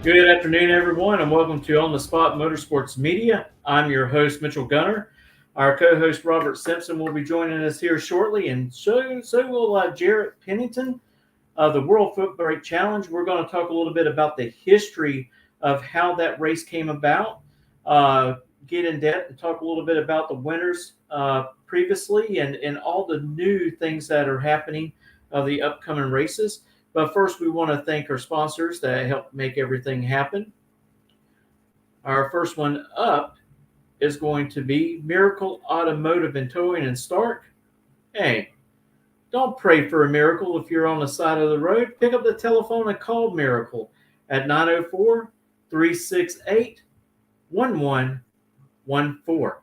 Good afternoon, everyone, and welcome to On the Spot Motorsports Media. I'm your host, Mitchell Gunner. Our co-host, Robert Simpson, will be joining us here shortly, and so will Jarrett Pennington of the World Footbrake Challenge. We're going to talk a little bit about the history of how that race came about, get in depth and talk a little bit about the winners previously and all the new things that are happening of the upcoming races. But first, we want to thank our sponsors that help make everything happen. Our first one up is going to be Miracle Automotive and Towing in Stark. Hey, don't pray for a miracle if you're on the side of the road. Pick up the telephone and call Miracle at 904 368 1114.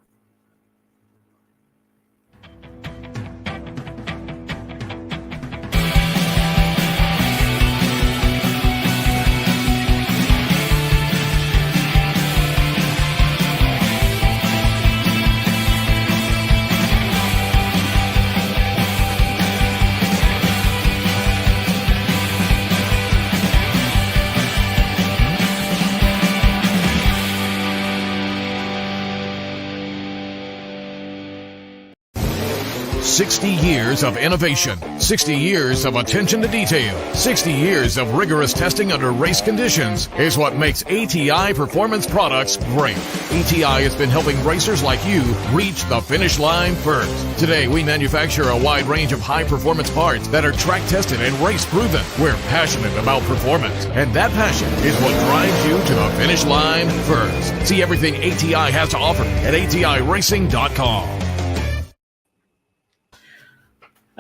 60 years of innovation, 60 years of attention to detail, 60 years of rigorous testing under race conditions is what makes ATI Performance Products great. ATI has been helping racers like you reach the finish line first. Today, we manufacture a wide range of high-performance parts that are track-tested and race-proven. We're passionate about performance, and that passion is what drives you to the finish line first. See everything ATI has to offer at ATIRacing.com.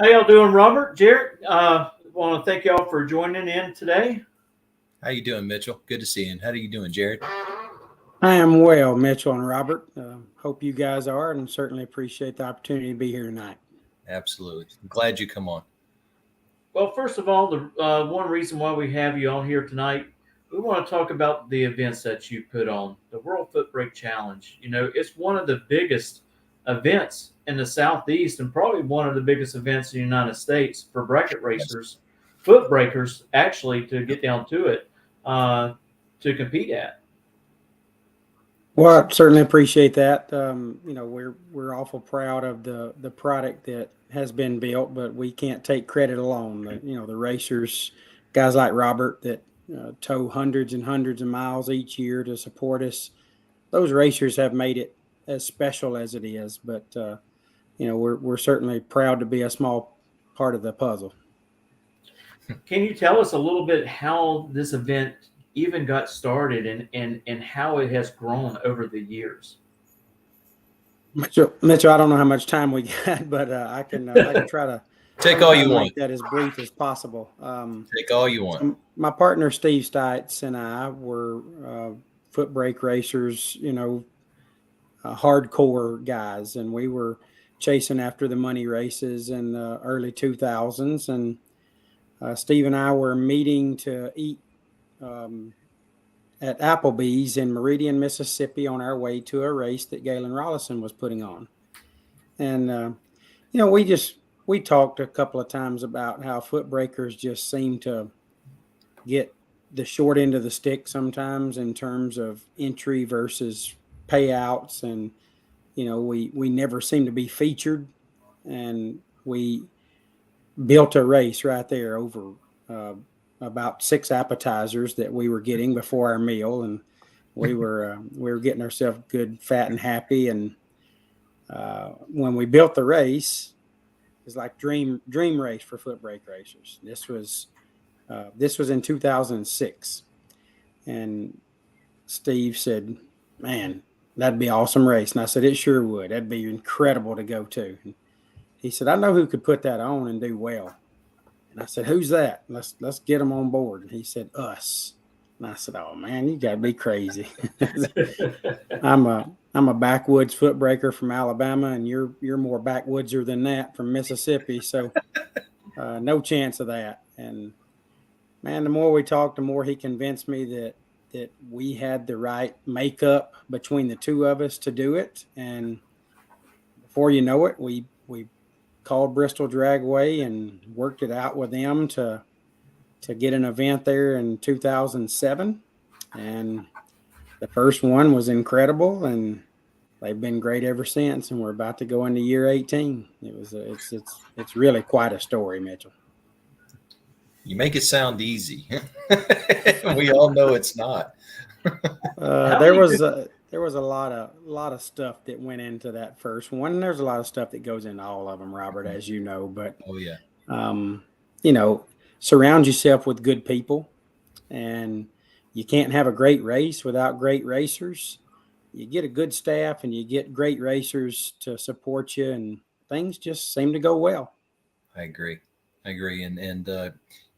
How y'all doing, Robert? Jarrett, want to thank y'all for joining in today. How you doing, Mitchell? Good to see you. And how are you doing, Jared? I am well, Mitchell and Robert. Hope you guys are, and certainly appreciate the opportunity to be here tonight. Absolutely. I'm glad you come on. Well, first of all, the one reason why we have you on here tonight, we want to talk about the events that you put on, the World Footbrake Challenge. You know, it's one of the biggest events in the Southeast and probably one of the biggest events in the United States for bracket racers, foot breakers, actually, to get down to it, to compete at. Well, I certainly appreciate that. You know, we're awful proud of the product that has been built, but we can't take credit alone. You know, the racers, guys like Robert that tow hundreds and hundreds of miles each year to support us, those racers have made it as special as it is. But you know, we're certainly proud to be a small part of the puzzle. Can you tell us a little bit how this event even got started and how it has grown over the years? Mitchell, I don't know how much time we got, but I can try to take all you want. Make that as brief as possible. Take all you want. So my partner Steve Stites and I were foot brake racers, you know, hardcore guys, and we were chasing after the money races in the early 2000s. And Steve and I were meeting to eat at Applebee's in Meridian, Mississippi, on our way to a race that Galen Rollison was putting on. And you know, we talked a couple of times about how foot breakers just seem to get the short end of the stick sometimes in terms of entry versus payouts, and you know, we never seem to be featured. And we built a race right there over about 6 appetizers that we were getting before our meal, and we were getting ourselves good, fat, and happy. And when we built the race, it was like dream race for foot brake racers. This was in 2006, and Steve said, "Man, that'd be an awesome race." And I said, "It sure would. That'd be incredible to go to." And he said, "I know who could put that on and do well." And I said, "Who's that? Let's get them on board." And he said, "Us." And I said, "Oh man, you gotta be crazy." I'm a backwoods foot breaker from Alabama, and you're more backwoodser than that from Mississippi. So no chance of that. And man, the more we talked, the more he convinced me that we had the right makeup between the two of us to do it. And before you know it, we called Bristol Dragway and worked it out with them to get an event there in 2007. And the first one was incredible, and they've been great ever since. And we're about to go into year 18. It's really quite a story, Mitchell. You make it sound easy. We all know it's not. There was a lot of stuff that went into that first one. And there's a lot of stuff that goes into all of them, Robert, as you know. But Oh yeah, surround yourself with good people, and you can't have a great race without great racers. You get a good staff, and you get great racers to support you, and things just seem to go well. I agree, and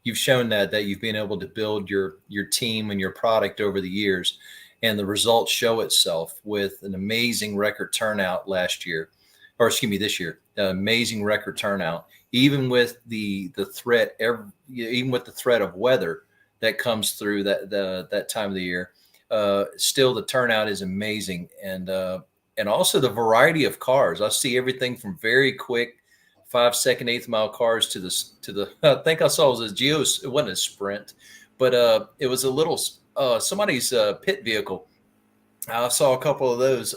you've shown that you've been able to build your team and your product over the years, and the results show itself with an amazing record turnout last year, or excuse me, this year. Amazing record turnout, even with the threat, even with the threat of weather that comes through that time of the year. Still, the turnout is amazing, and also the variety of cars. I see everything from very quick 5-second, eighth mile cars to the. I think I saw it was a Geo. It wasn't a Sprint, but it was a little somebody's pit vehicle. I saw a couple of those.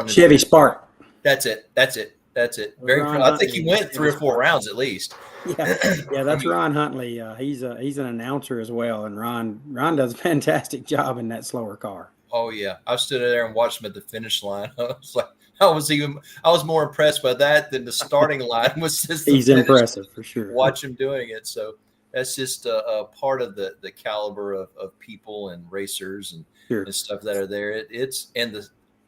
Chevy Spark. That's it. Very. I think he went 3 or 4 rounds at least. Yeah, that's Ron Huntley. He's an announcer as well, and Ron does a fantastic job in that slower car. Oh yeah, I stood there and watched him at the finish line. I was like, I was more impressed by that than the starting line. Was just he's impressive for sure. Watch him doing it. So that's just a part of the caliber of people and racers and stuff that are there.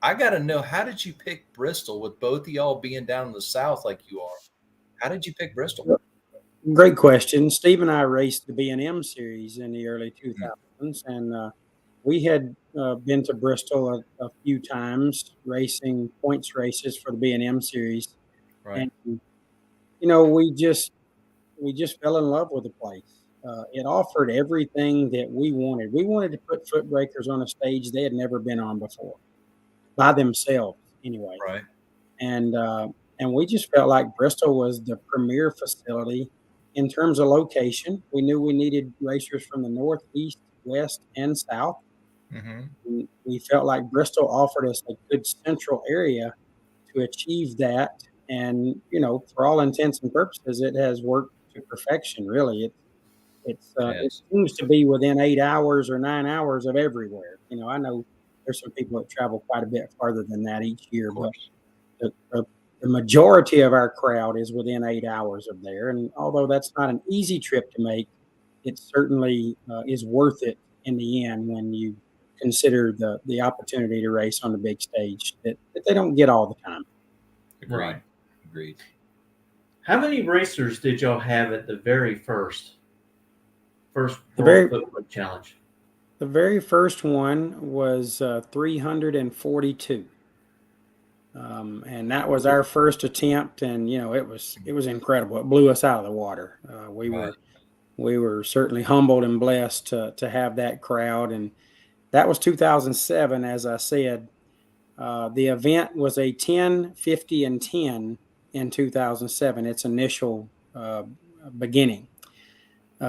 I got to know, how did you pick Bristol with both of y'all being down in the South like you are? How did you pick Bristol? Great question. Steve and I raced the B&M series in the early 2000s, and we had been to Bristol a few times racing points races for the B&M series. Right. And, we just fell in love with the place. It offered everything that we wanted. We wanted to put Footbrakers on a stage they had never been on before, by themselves anyway. Right. And we just felt like Bristol was the premier facility in terms of location. We knew we needed racers from the north, east, west, and south. Mm-hmm. We felt like Bristol offered us a good central area to achieve that. And, for all intents and purposes, it has worked to perfection, really. It seems to be within 8 hours or 9 hours of everywhere. I know there's some people that travel quite a bit farther than that each year, but the majority of our crowd is within 8 hours of there. And although that's not an easy trip to make, it certainly is worth it in the end when you consider the opportunity to race on the big stage that they don't get all the time. Agreed. How many racers did y'all have at the very first World Football Challenge? The very first one was 342. And that was our first attempt, and it was incredible. It blew us out of the water. We were certainly humbled and blessed to have that crowd, and that was 2007. As I said, the event was a 10, 50, and 10 in 2007. Its initial beginning.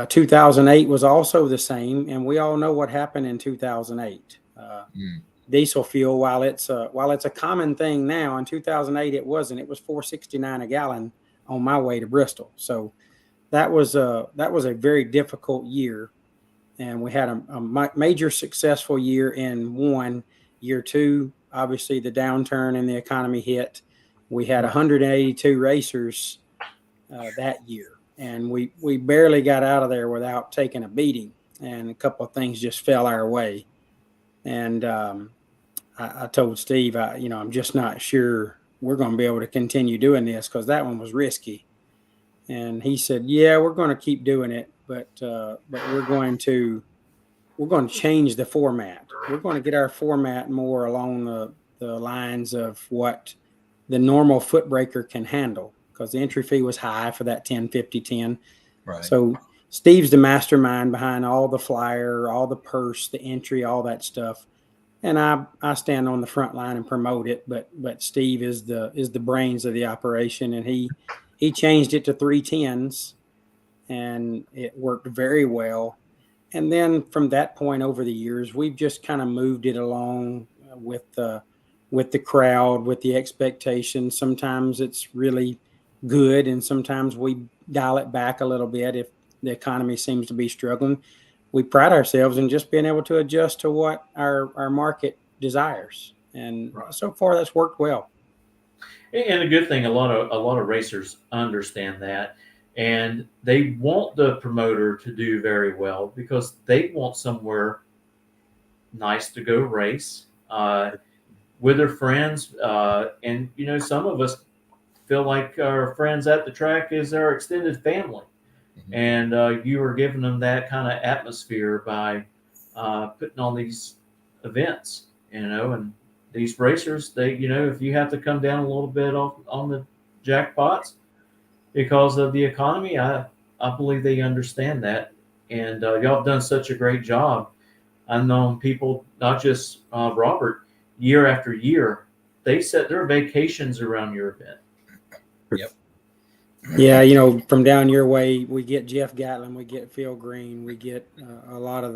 2008 was also the same, and we all know what happened in 2008. Diesel fuel, while it's a common thing now, in 2008 it wasn't. It was $4.69 a gallon on my way to Bristol. So that was a very difficult year, and we had a major successful year in one. Year two, obviously the downturn in the economy hit. We had 182 racers that year, and we barely got out of there without taking a beating, and a couple of things just fell our way. And I told Steve, I'm just not sure we're going to be able to continue doing this because that one was risky. And he said, "Yeah, we're going to keep doing it, but we're going to change the format. We're going to get our format more along the lines of what the normal Footbraker can handle, because the entry fee was high for that 10, 50, 10. Right. So Steve's the mastermind behind all the flyer, all the purse, the entry, all that stuff. And I stand on the front line and promote it, but Steve is the brains of the operation, and he changed it to 3 10s, and it worked very well. then from that point over the years, we've just kind of moved it along with the crowd, with the expectations. Sometimes it's really good, and sometimes we dial it back a little bit if the economy seems to be struggling. We pride ourselves in just being able to adjust to what our market desires, and so far that's worked well. And a good thing, a lot of racers understand that, and they want the promoter to do very well because they want somewhere nice to go race with their friends. And some of us feel like our friends at the track is our extended family, and you are giving them that kind of atmosphere by putting on these events, and these racers, they, if you have to come down a little bit on the jackpots because of the economy, I believe they understand that, and y'all have done such a great job. I've known people, not just Robert, year after year, they set their vacations around your event. Yep. Yeah, from down your way, we get Jeff Gatlin, we get Phil Green, we get a lot of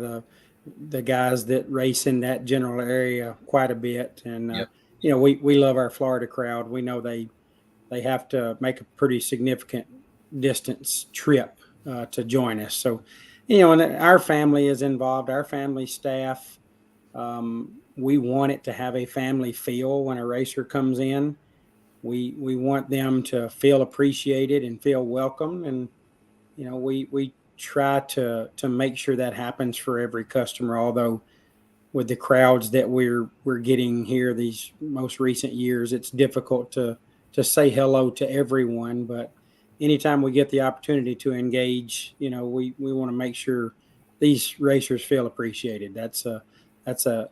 the guys that race in that general area quite a bit, and Yep. We love our Florida crowd. We know they have to make a pretty significant distance trip to join us. So, and our family is involved, our family staff. We want it to have a family feel when a racer comes in. We want them to feel appreciated and feel welcome, and we try to make sure that happens for every customer. Although with the crowds that we're getting here these most recent years, it's difficult to say hello to everyone. But anytime we get the opportunity to engage, we want to make sure these racers feel appreciated. That's a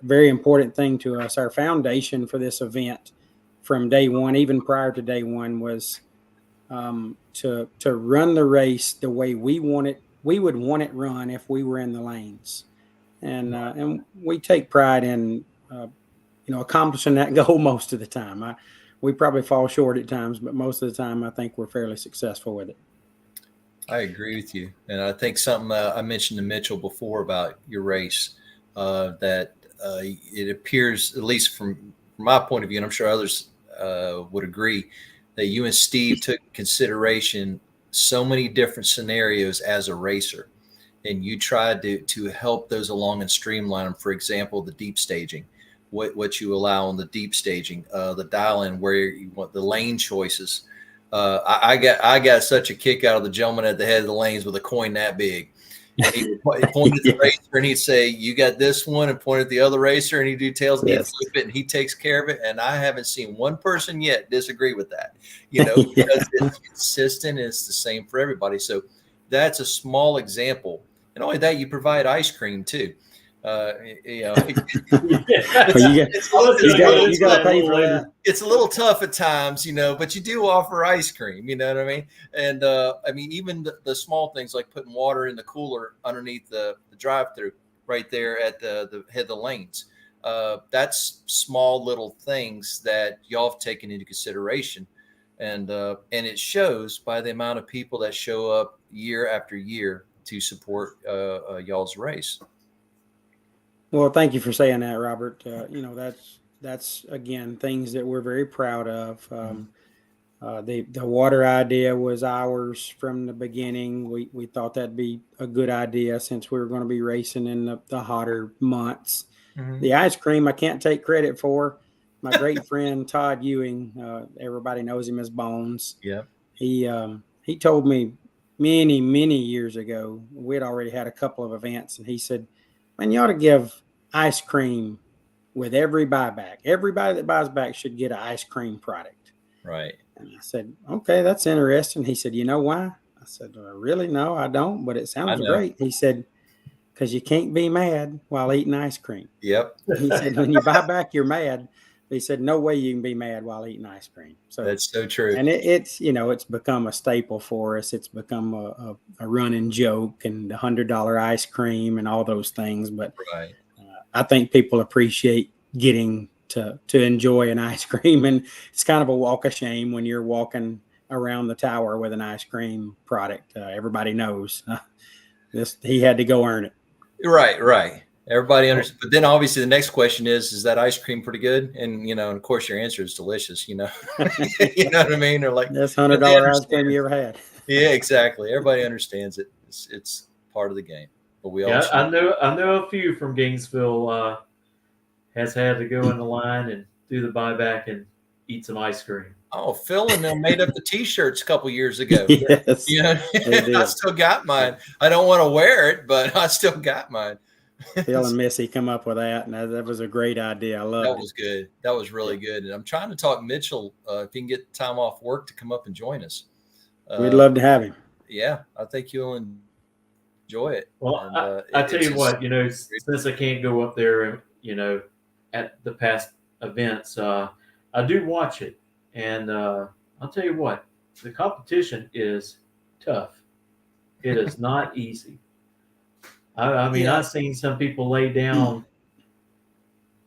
very important thing to us. Our foundation for this event from day one, even prior to day one, was to run the race the way we would want it run if we were in the lanes, and we take pride in accomplishing that goal most of the time. We probably fall short at times, but most of the time I think we're fairly successful with it. I agree with you, and I think something I mentioned to Mitchell before about your race, that it appears, at least from my point of view, and I'm sure others would agree, that you and Steve took consideration so many different scenarios as a racer, and you tried to help those along and streamline them. For example, the deep staging, what you allow on the deep staging, the dial-in where you want the lane choices. I got such a kick out of the gentleman at the head of the lanes with a coin that big. And he would point at the racer and he'd say, "You got this one," and point at the other racer, and he'd do tails and he'd flip it and he takes care of it. And I haven't seen one person yet disagree with that, because it's consistent and it's the same for everybody. So that's a small example. And only that, you provide ice cream too. You got to pay for that. It's a little tough at times, but you do offer ice cream, you know what I mean? And even the small things like putting water in the cooler underneath the drive-through right there at the head of the lanes. That's small little things that y'all have taken into consideration. And it shows by the amount of people that show up year after year to support y'all's race. Well, thank you for saying that, Robert. That's again things that we're very proud of. The water idea was ours from the beginning. We thought that'd be a good idea since we were going to be racing in the hotter months. Mm-hmm. The ice cream I can't take credit for. My great friend Todd Ewing, everybody knows him as Bones. Yeah, he told me many years ago. We'd already had a couple of events, and he said, "Man, you ought to give ice cream with every buyback. Everybody that buys back should get an ice cream product." Right. And I said, "Okay, that's interesting." He said, "You know why?" I said, "Really? No, I don't, but it sounds great." He said, "Because you can't be mad while eating ice cream." Yep. He said, "When you buy back, you're mad." He said, "No way you can be mad while eating ice cream." So that's so true. And it's become a staple for us. It's become a running joke, and the $100 ice cream and all those things. But right. I think people appreciate getting to enjoy an ice cream, and it's kind of a walk of shame when you're walking around the tower with an ice cream product. Everybody knows he had to go earn it. Right. Everybody understands. But then obviously the next question is that ice cream pretty good? And, and of course your answer is delicious, You know what I mean? Or like, That's $100 ice cream you ever had. Yeah, exactly. Everybody understands it. It's part of the game. But we all I know a few from Gainesville has had to go in the line and do the buyback and eat some ice cream. Oh, Phil and them made up the T-shirts a couple years ago. Yes, I still got mine. I don't want to wear it, but I still got mine. Phil and Missy come up with that, and that was a great idea. I loved it. That was good. That was really good. And I'm trying to talk Mitchell if he can get time off work to come up and join us. We'd love to have him. Yeah, I think you'll enjoy it. Well, and, I tell you what, since I can't go up there, at the past events, I do watch it, and I'll tell you what, the competition is tough. It is not easy. I mean, I've seen some people lay down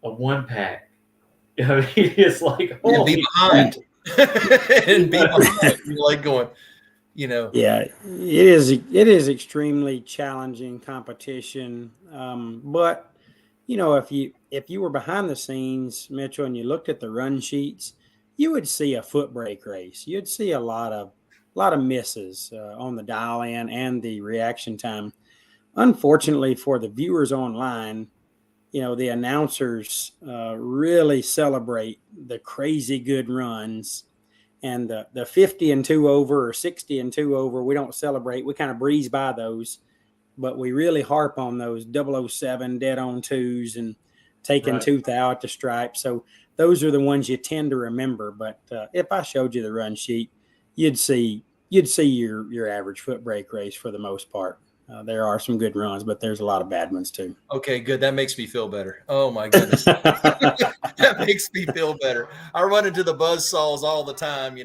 a 1-pack. I mean, it's like, oh, be behind. And be behind. You're like going, Yeah, it is extremely challenging competition. But if you were behind the scenes, Mitchell, and you looked at the run sheets, you would see a Footbrake race. You'd see a lot of misses on the dial in and the reaction time. Unfortunately for the viewers online, the announcers really celebrate the crazy good runs. And the 50 and 2 over or 60 and 2 over, we don't celebrate. We kind of breeze by those, but we really harp on those 007 dead on twos and taking tooth out the stripe. So those are the ones you tend to remember. But if I showed you the run sheet, you'd see your average Footbrake race for the most part. There are some good runs, but there's a lot of bad ones too. Okay, good. That makes me feel better. Oh my goodness. That makes me feel better. I run into the buzzsaws all the time,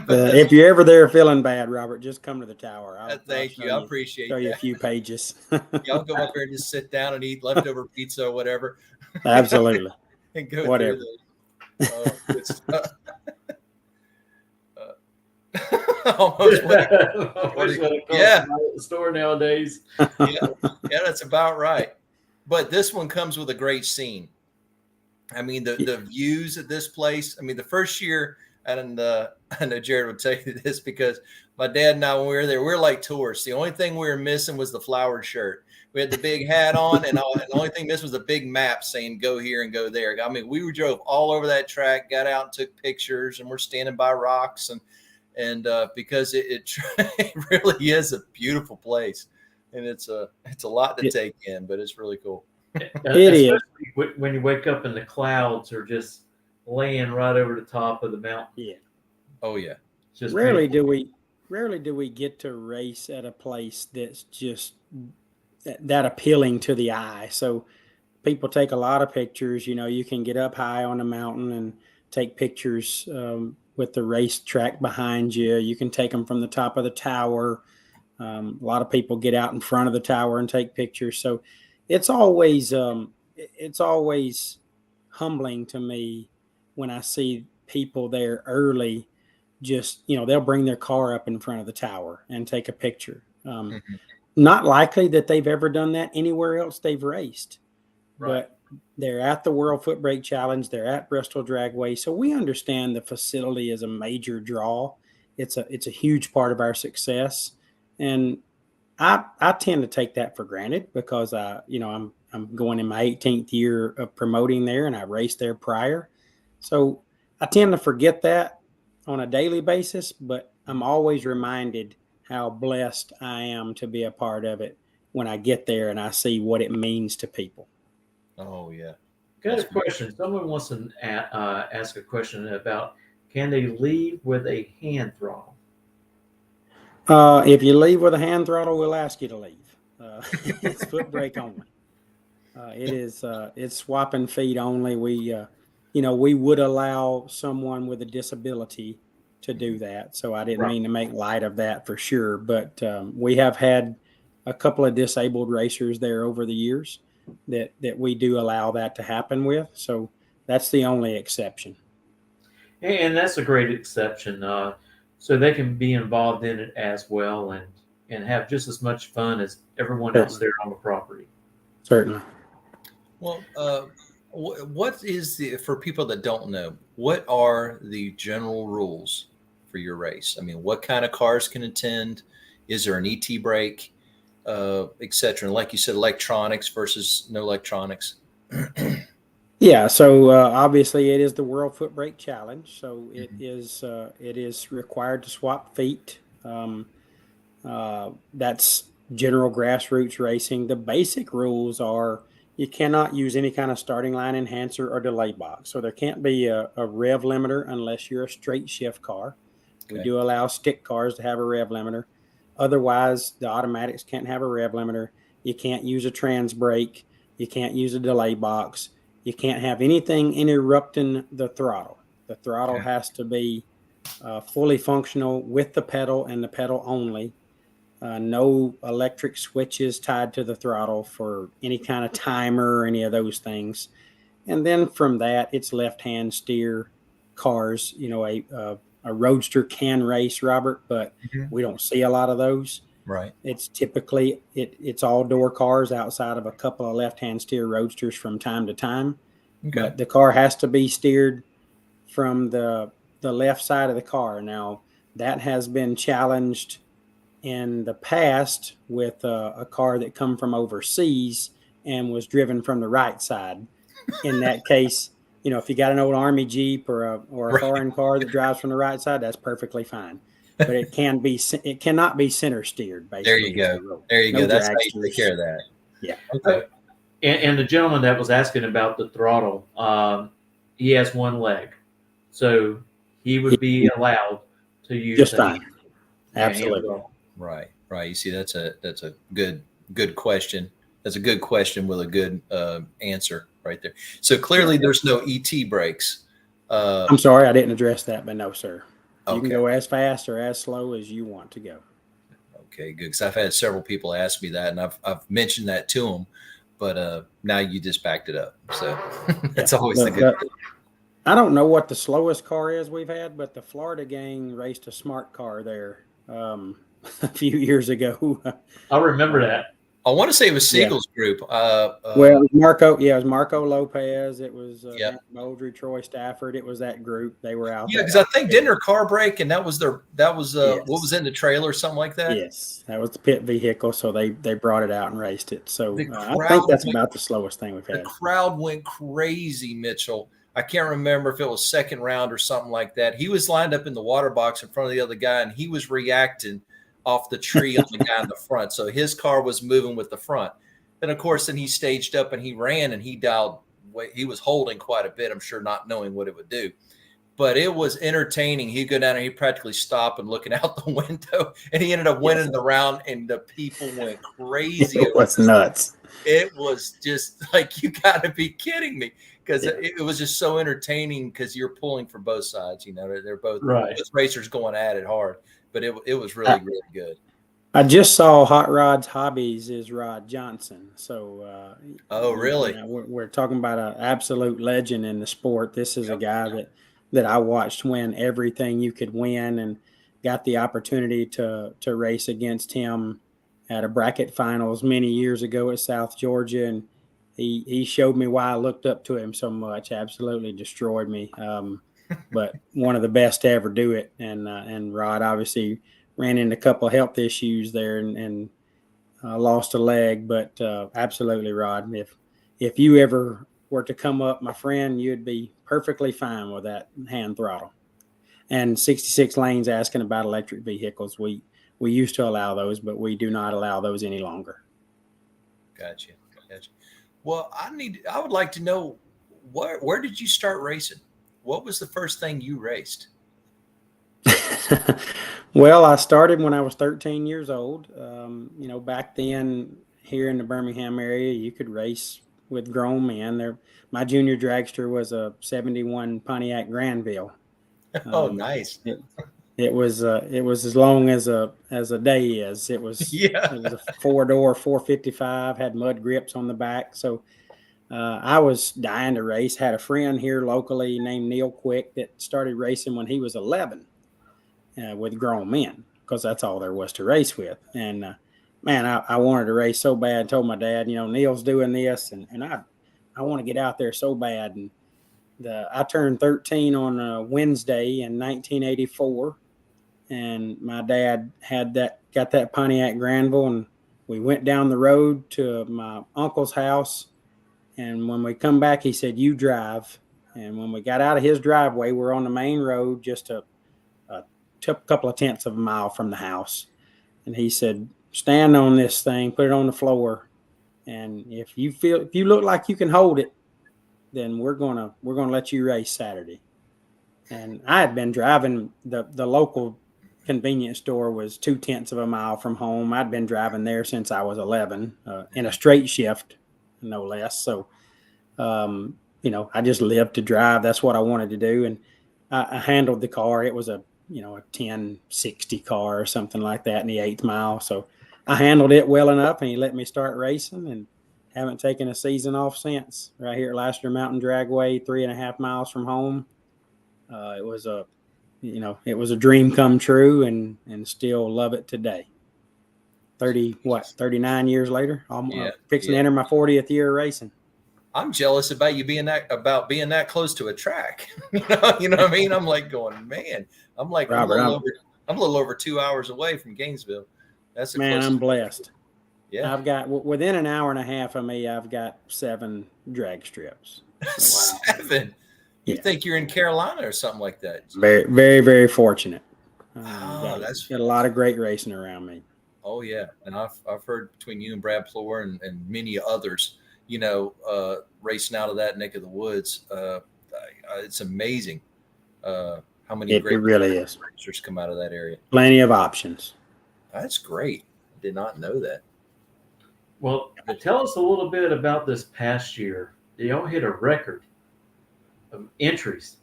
But if you're ever there feeling bad, Robert, just come to the tower. Thank you. I appreciate it. Show you a few pages. Y'all go up there and just sit down and eat leftover pizza or whatever. Absolutely. And go whatever. Good stuff. Almost yeah, at the store nowadays. yeah, that's about right. But this one comes with a great scene. I mean, the views at this place. I mean, the first year, and I know Jared would tell you this because my dad and I, when we were there, we were like tourists. The only thing we were missing was the flowered shirt. We had the big hat on, and the only thing missing was a big map saying "Go here and go there." I mean, we drove all over that track, got out and took pictures, and we're standing by rocks and because it really is a beautiful place, and it's a lot to take in, but it's really cool. It is when you wake up and the clouds are just laying right over the top of the mountain. Yeah. Oh yeah. Just rarely do we get to race at a place that's just that appealing to the eye. So people take a lot of pictures. You can get up high on a mountain and take pictures with the racetrack behind you. You can take them from the top of the tower. A lot of people get out in front of the tower and take pictures. So it's always humbling to me when I see people there early. Just, they'll bring their car up in front of the tower and take a picture. Not likely that they've ever done that anywhere else they've raced, but they're at the World Footbrake Challenge. They're at Bristol Dragway. So we understand the facility is a major draw. It's a huge part of our success. And I tend to take that for granted because I'm going in my 18th year of promoting there, and I raced there prior. So I tend to forget that on a daily basis, but I'm always reminded how blessed I am to be a part of it when I get there and I see what it means to people. Oh yeah. Got a question. Someone wants to ask a question about, can they leave with a hand throttle? If you leave with a hand throttle, we'll ask you to leave. It's Footbrake only. It's swapping feet only. We would allow someone with a disability to do that. So I didn't mean to make light of that for sure. But we have had a couple of disabled racers there over the years that we do allow that to happen with. So that's the only exception. And that's a great exception. So they can be involved in it as well and have just as much fun as everyone else there on the property. Certainly. Well, what is for people that don't know, what are the general rules for your race? I mean, what kind of cars can attend? Is there an ET brake, etc.? And like you said, electronics versus no electronics. Yeah, so obviously it is the World Footbrake Challenge, so it is required to swap feet. That's general grassroots racing. The basic rules are you cannot use any kind of starting line enhancer or delay box. So there can't be a rev limiter unless you're a straight shift car. We Okay. do allow stick cars to have a rev limiter. Otherwise, the automatics can't have a rev limiter. You can't use a trans brake. You can't use a delay box. You can't have anything interrupting the throttle. The throttle Okay. has to be fully functional with the pedal and the pedal only. No electric switches tied to the throttle for any kind of timer or any of those things. And then from that, it's left-hand steer cars. You know, a roadster can race, Robert, but we don't see a lot of those. Right. It's typically it's all door cars outside of a couple of left-hand steer roadsters from time to time. Okay. But the car has to be steered from the left side of the car. Now, that has been challenged in the past with a car that come from overseas and was driven from the right side. In that case, you know, if you got an old Army Jeep or a Right. foreign car that drives from the right side, that's perfectly fine. But it cannot be center steered. Basically, There you go. There you go. That's how you take care of that. Yeah. Okay. And the gentleman that was asking about the throttle, he has one leg, so he would be allowed to use Just the fine. hand Absolutely. throttle. Right. You see, that's a good question. That's a good question with a good answer right there. So clearly, there's no ET brakes. I'm sorry, I didn't address that, but no, sir. You Okay. can go as fast or as slow as you want to go. Okay, good. Because I've had several people ask me that, and I've mentioned that to them, but now you just backed it up. So that's always the good. I don't know what the slowest car is we've had, but the Florida gang raced a smart car there a few years ago. I remember that. I want to say it was Siegel's group. Well, it was Marco. Yeah, it was Marco Lopez. It was Yep. Dan Baldry, Troy Stafford. It was that group. They were out. Yeah, because I think didn't their car break, and that was Yes. what was in the trailer or something like that. Yes, that was the pit vehicle. So they brought it out and raced it. So The I crowd think that's went- about the slowest thing we've The had. crowd went crazy, Mitchell. I can't remember if it was second round or something like that. He was lined up in the water box in front of the other guy, and he was reacting off the tree on the guy in the front. So his car was moving with the front. And of course, then he staged up and he ran and he dialed. He was holding quite a bit, I'm sure, not knowing what it would do. But it was entertaining. He'd go down and he'd practically stop and looking out the window, and he ended up winning the round, and the people went crazy. It was nuts. It was just like, you got to be kidding me, because it was just so entertaining, because you're pulling for both sides. You know, they're both racers going at it hard, but it was really, really good. I just saw Hot Rod's Hobbies is Rod Johnson. So, oh, really? You know, we're talking about an absolute legend in the sport. This is a guy that I watched win everything you could win, and got the opportunity to race against him at a bracket finals many years ago at South Georgia. And he showed me why I looked up to him so much. Absolutely destroyed me. But one of the best to ever do it. And Rod obviously ran into a couple of health issues there and lost a leg, but absolutely, Rod, if you ever were to come up, my friend, you'd be perfectly fine with that hand throttle. And 66 lanes asking about electric vehicles. We used to allow those, but we do not allow those any longer. Gotcha. Well, I would like to know, where did you start racing? What was the first thing you raced? Well, I started when I was 13 years old. You know, back then here in the Birmingham area, you could race with grown men. My junior dragster was a 71 Pontiac Granville. Oh, nice. It was as long as a day is. It was It was a 4-door 455, had mud grips on the back. So I was dying to race. Had a friend here locally named Neil Quick that started racing when he was 11 with grown men, because that's all there was to race with. And man, I wanted to race so bad. Told my dad, Neil's doing this, and I want to get out there so bad. And I turned 13 on a Wednesday in 1984, and my dad got that Pontiac Granville, and we went down the road to my uncle's house. And when we come back, he said, "You drive." And when we got out of his driveway, we're on the main road, just a couple of tenths of a mile from the house. And he said, "Stand on this thing, put it on the floor, and if you look like you can hold it, then we're gonna let you race Saturday." And I had been driving the local convenience store was 2/10 of a mile from home. I'd been driving there since I was 11 in a straight shift, no less. So, I just lived to drive. That's what I wanted to do. And I handled the car. It was a 1060 car or something like that in the 8th mile. So I handled it well enough, and he let me start racing, and haven't taken a season off since. Right here at Lassiter Mountain Dragway, 3.5 miles from home. It was a dream come true, and still love it today. 39 years later, I'm fixing to enter my 40th year of racing. I'm jealous about you being that close to a track. You know what I mean? I'm like going, man. I'm like Robert, I'm a little over 2 hours away from Gainesville. That's I'm blessed. Yeah, I've got within an hour and a half of me, I've got 7 drag strips. So, wow. 7. You think you're in Carolina or something like that? Very, very, very fortunate. That's got a lot of great racing around me. Oh yeah, and I've heard between you and Brad Plore and many others, racing out of that neck of the woods. It's amazing how many great really racers come out of that area. Plenty of options. That's great. I did not know that. Well, tell us a little bit about this past year. Y'all hit a record of entries.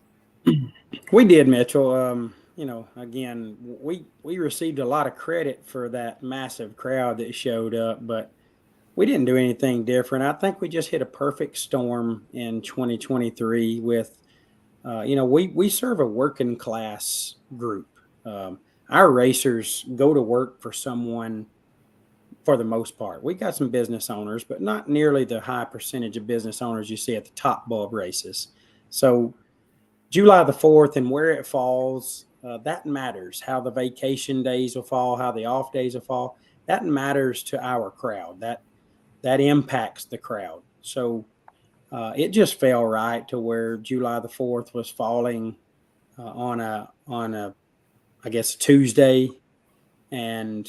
We did, Mitchell. Again, we received a lot of credit for that massive crowd that showed up, but we didn't do anything different. I think we just hit a perfect storm in 2023 with, we serve a working class group. Our racers go to work for someone for the most part. We got some business owners, but not nearly the high percentage of business owners you see at the top bulb races. So July the 4th and where it falls, that matters. How the vacation days will fall, how the off days will fall, that matters to our crowd. That impacts the crowd. So it just fell right to where July the 4th was falling on a I guess Tuesday, and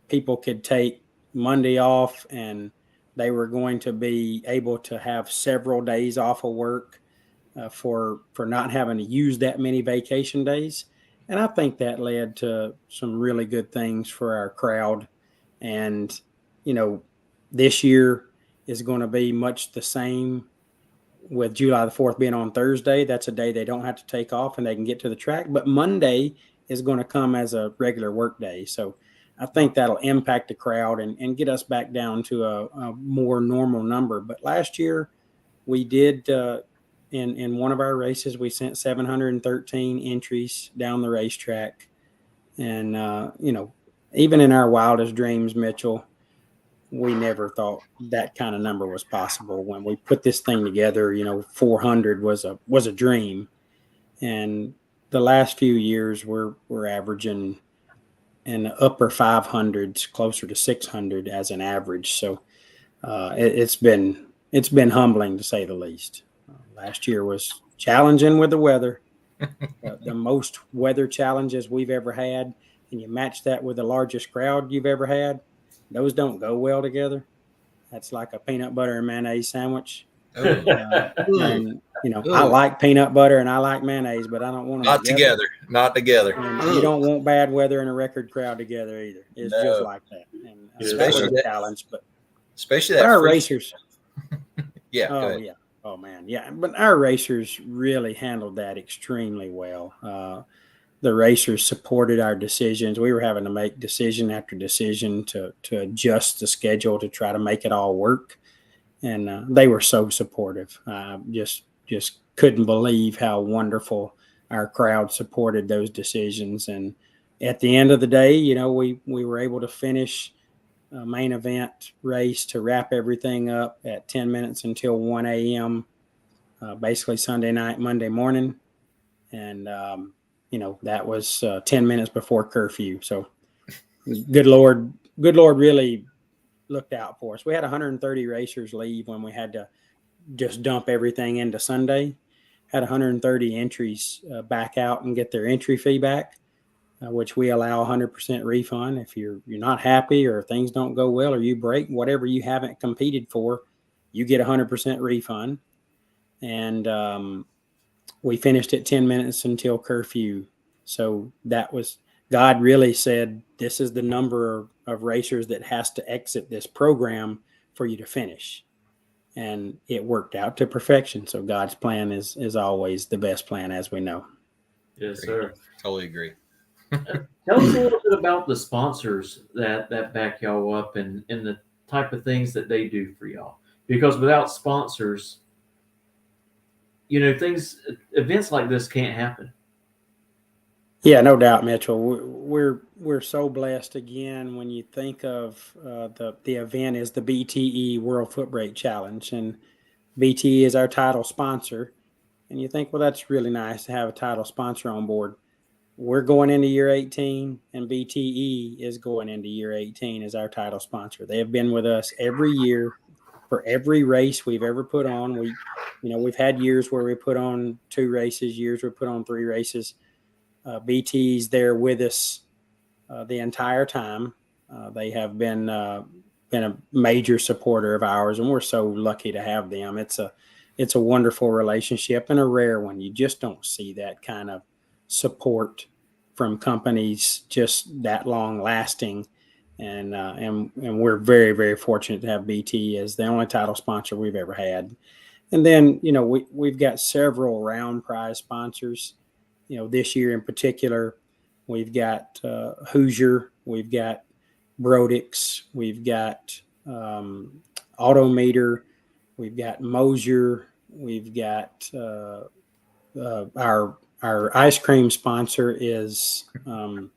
people could take Monday off, and they were going to be able to have several days off of work for not having to use that many vacation days. And I think that led to some really good things for our crowd. And, this year is going to be much the same with July the 4th being on Thursday. That's a day they don't have to take off and they can get to the track. But Monday is going to come as a regular work day. So I think that'll impact the crowd and get us back down to a more normal number. But last year we did in one of our races, we sent 713 entries down the racetrack. And, even in our wildest dreams, Mitchell, we never thought that kind of number was possible. When we put this thing together, 400 was a dream. And the last few years we're averaging in the upper 500s, closer to 600 as an average. So it's been humbling to say the least. Last year was challenging with the weather, the most weather challenges we've ever had. And you match that with the largest crowd you've ever had. Those don't go well together. That's like a peanut butter and mayonnaise sandwich. And, I like peanut butter and I like mayonnaise, but I don't want them not together. And you don't want bad weather and a record crowd together either. It's just like that. And especially that challenge, but especially that our racers. Yeah. Oh yeah. Oh man. Yeah. But our racers really handled that extremely well. The racers supported our decisions. We were having to make decision after decision to adjust the schedule to try to make it all work. And they were so supportive. Just couldn't believe how wonderful our crowd supported those decisions. And at the end of the day, we were able to finish main event race to wrap everything up at 10 minutes until 1 a.m., basically Sunday night, Monday morning. And, that was 10 minutes before curfew. So good Lord really looked out for us. We had 130 racers leave when we had to just dump everything into Sunday. Had 130 entries back out and get their entry fee back, which we allow 100% refund. If you're not happy or things don't go well or you break whatever you haven't competed for, you get 100% refund. And we finished at 10 minutes until curfew. So that was, God really said, this is the number of racers that has to exit this program for you to finish. And it worked out to perfection. So God's plan is always the best plan, as we know. Yes, sir. Totally agree. Tell us a little bit about the sponsors that back y'all up and the type of things that they do for y'all. Because without sponsors, events like this can't happen. Yeah, no doubt, Mitchell. We're so blessed again when you think of the event is the BTE World Footbrake Challenge, and BTE is our title sponsor. And you think, well, that's really nice to have a title sponsor on board. We're going into year 18, and BTE is going into year 18 as our title sponsor. They have been with us every year for every race we've ever put on. We've had years where we put on 2 races, years we put on 3 races. BT's there with us the entire time. They have been a major supporter of ours, and we're so lucky to have them. It's a wonderful relationship and a rare one. You just don't see that kind of support from companies just that long lasting. And we're very, very fortunate to have BT as the only title sponsor we've ever had. And then, we've got several round prize sponsors. This year in particular, we've got Hoosier, we've got Brodix, we've got Autometer, we've got Mosier, we've got our ice cream sponsor is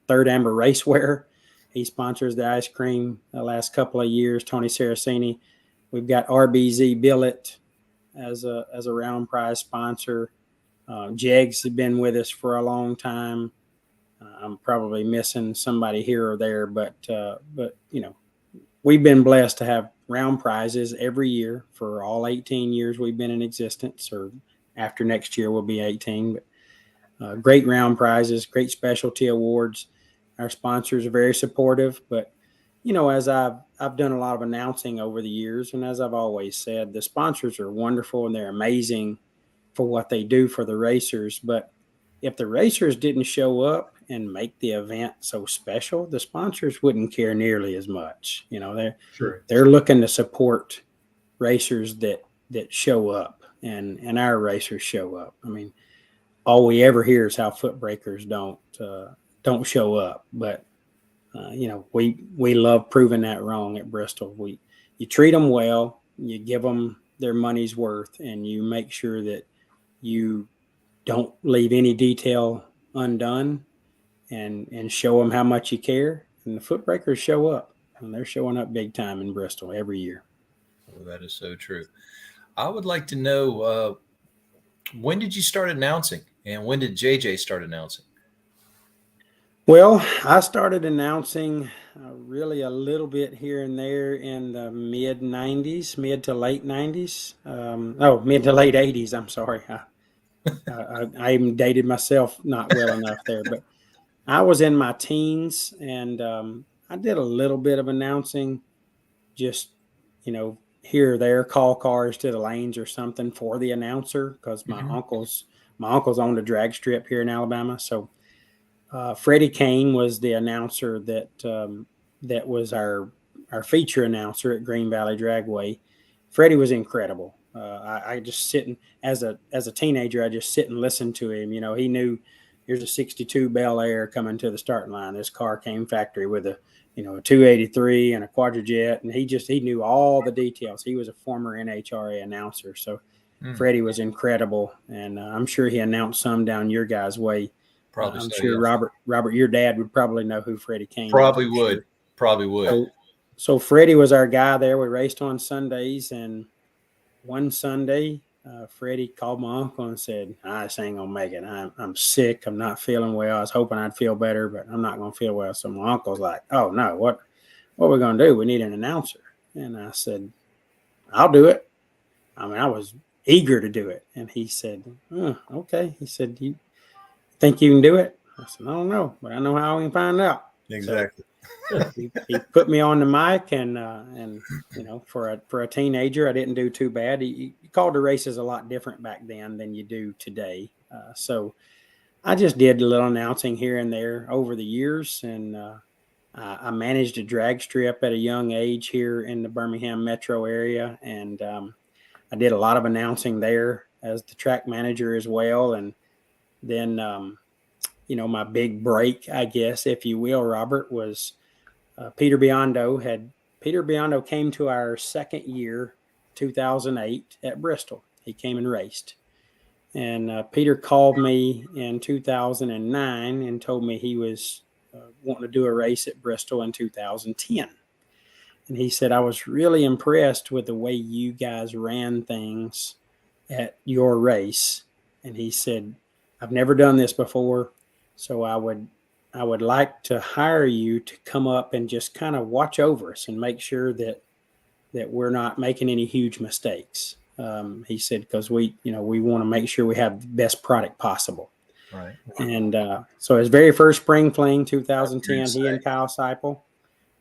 Third Amber Racewear. He sponsors the ice cream the last couple of years, Tony Saraceni. We've got RBZ Billet as a round prize sponsor. Jegs have been with us for a long time. I'm probably missing somebody here or there, but we've been blessed to have round prizes every year for all 18 years we've been in existence, or after next year we'll be 18. But great round prizes, great specialty awards. Our sponsors are very supportive, but as I've done a lot of announcing over the years, and as I've always said, the sponsors are wonderful and they're amazing for what they do for the racers. But if the racers didn't show up and make the event so special, the sponsors wouldn't care nearly as much. They're looking to support racers that show up, and our racers show up. I mean, all we ever hear is how Footbreakers don't show up, but we love proving that wrong at Bristol. You treat them well, you give them their money's worth, and you make sure that you don't leave any detail undone, and show them how much you care. And the Footbreakers show up, and they're showing up big time in Bristol every year. Well, that is so true. I would like to know, when did you start announcing, and when did JJ start announcing? Well, I started announcing really a little bit here and there in the mid to late 90s. Mid to late 80s. I'm sorry. I even dated myself not well enough there, but I was in my teens, and I did a little bit of announcing, just, here or there, call cars to the lanes or something for the announcer, because my uncle's owned a drag strip here in Alabama. So Freddie Kane was the announcer that was our feature announcer at Green Valley Dragway. Freddie was incredible. I just as a teenager, I just sit and listen to him. He knew here's a 62 Bel Air coming to the starting line. This car came factory with a 283 and a quadrijet, and he knew all the details. He was a former NHRA announcer. So Freddie was incredible, and I'm sure he announced some down your guys' way. I'm sure, yes. Robert, your dad would probably know who Freddie Kane probably would. So so Freddie was our guy there. We raced on Sundays, and one Sunday, Freddie called my uncle and said, "I just ain't gonna make it. I'm sick. I'm not feeling well. I was hoping I'd feel better, but I'm not gonna feel well." So my uncle's like, "Oh no, what are we gonna do? We need an announcer." And I said, "I'll do it." I mean, I was eager to do it, and he said, "Oh, okay." He said, "You think you can do it?" I said, "I don't know, but I know how we can find out." Exactly. So he put me on the mic, and for a teenager, I didn't do too bad. He called the races a lot different back then than you do today. So I just did a little announcing here and there over the years, and I managed a drag strip at a young age here in the Birmingham metro area, and I did a lot of announcing there as the track manager as well. And then, my big break, I guess, if you will, Robert, was Peter Biondo came to our second year, 2008 at Bristol. He came and raced. And Peter called me in 2009 and told me he was wanting to do a race at Bristol in 2010. And he said, "I was really impressed with the way you guys ran things at your race." And he said, "I've never done this before, so I would like to hire you to come up and just kind of watch over us and make sure that we're not making any huge mistakes." He said, "Because we want to make sure we have the best product possible." Right. And so his very first spring fling, 2010, he and Kyle Seipel,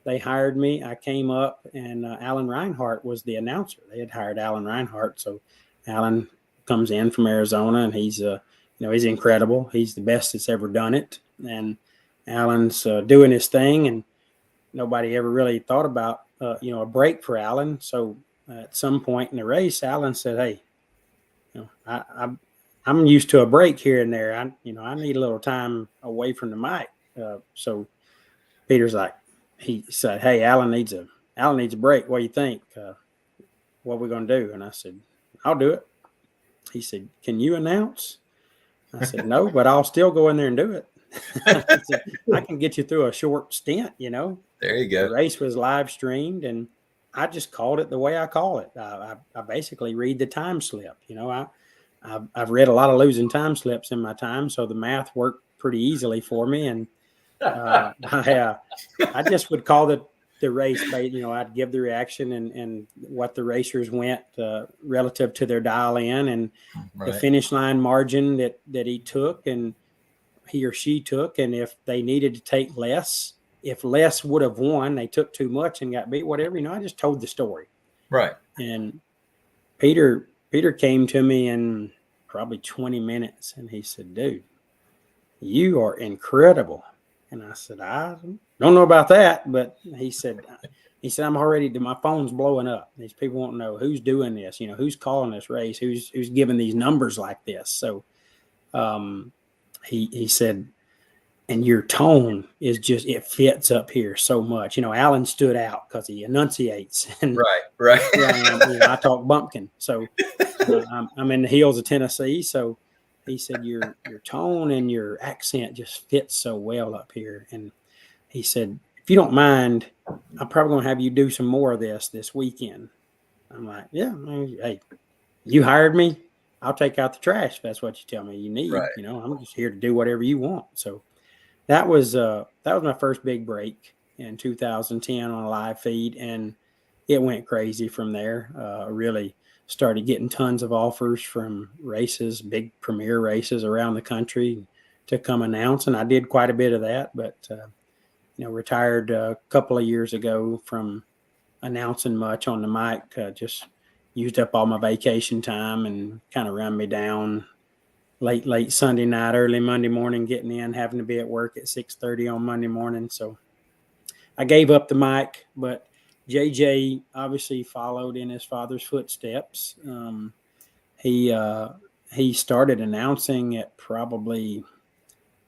they hired me. I came up, and Alan Reinhart was the announcer. They had hired Alan Reinhart. So Alan comes in from Arizona, and he's he's incredible. He's the best that's ever done it. And Alan's doing his thing, and nobody ever really thought about a break for Alan. So at some point in the race, Alan said, "Hey, I'm used to a break here and there. I need a little time away from the mic." So Peter's like, he said, "Hey, Alan needs a break. What do you think? What are we going to do?" And I said, "I'll do it." He said, "Can you announce?" I said, "No, but I'll still go in there and do it." I said, "I can get you through a short stint, There you go. The race was live streamed, and I just called it the way I call it. I basically read the time slip. I've read a lot of losing time slips in my time, so the math worked pretty easily for me. And I just would call the race, I'd give the reaction and what the racers went relative to their dial in and the finish line margin that he took and he or she took. And if they needed to take less, if less would have won, they took too much and got beat, whatever, I just told the story. Right. And Peter came to me in probably 20 minutes and he said, "Dude, you are incredible." And I said, "I don't know about that," but he said, "I'm already, my phone's blowing up. These people want to know who's doing this, who's calling this race, who's giving these numbers like this." So he said, "And your tone is just, it fits up here so much." Alan stood out because he enunciates. And right. Here I am, I talk bumpkin. So I'm in the hills of Tennessee. So he said, your tone and your accent just fits so well up here. And he said, "If you don't mind, I'm probably going to have you do some more of this weekend." I'm like, "Yeah, hey, you hired me. I'll take out the trash if that's what you tell me you need." Right. I'm just here to do whatever you want. So that was my first big break in 2010 on a live feed, and it went crazy from there. Really started getting tons of offers from races, big premier races around the country to come announce, and I did quite a bit of that. But retired a couple of years ago from announcing much on the mic. Just used up all my vacation time and kind of run me down late Sunday night, early Monday morning, getting in, having to be at work at 6:30 on Monday morning. So I gave up the mic, but JJ obviously followed in his father's footsteps. He started announcing at probably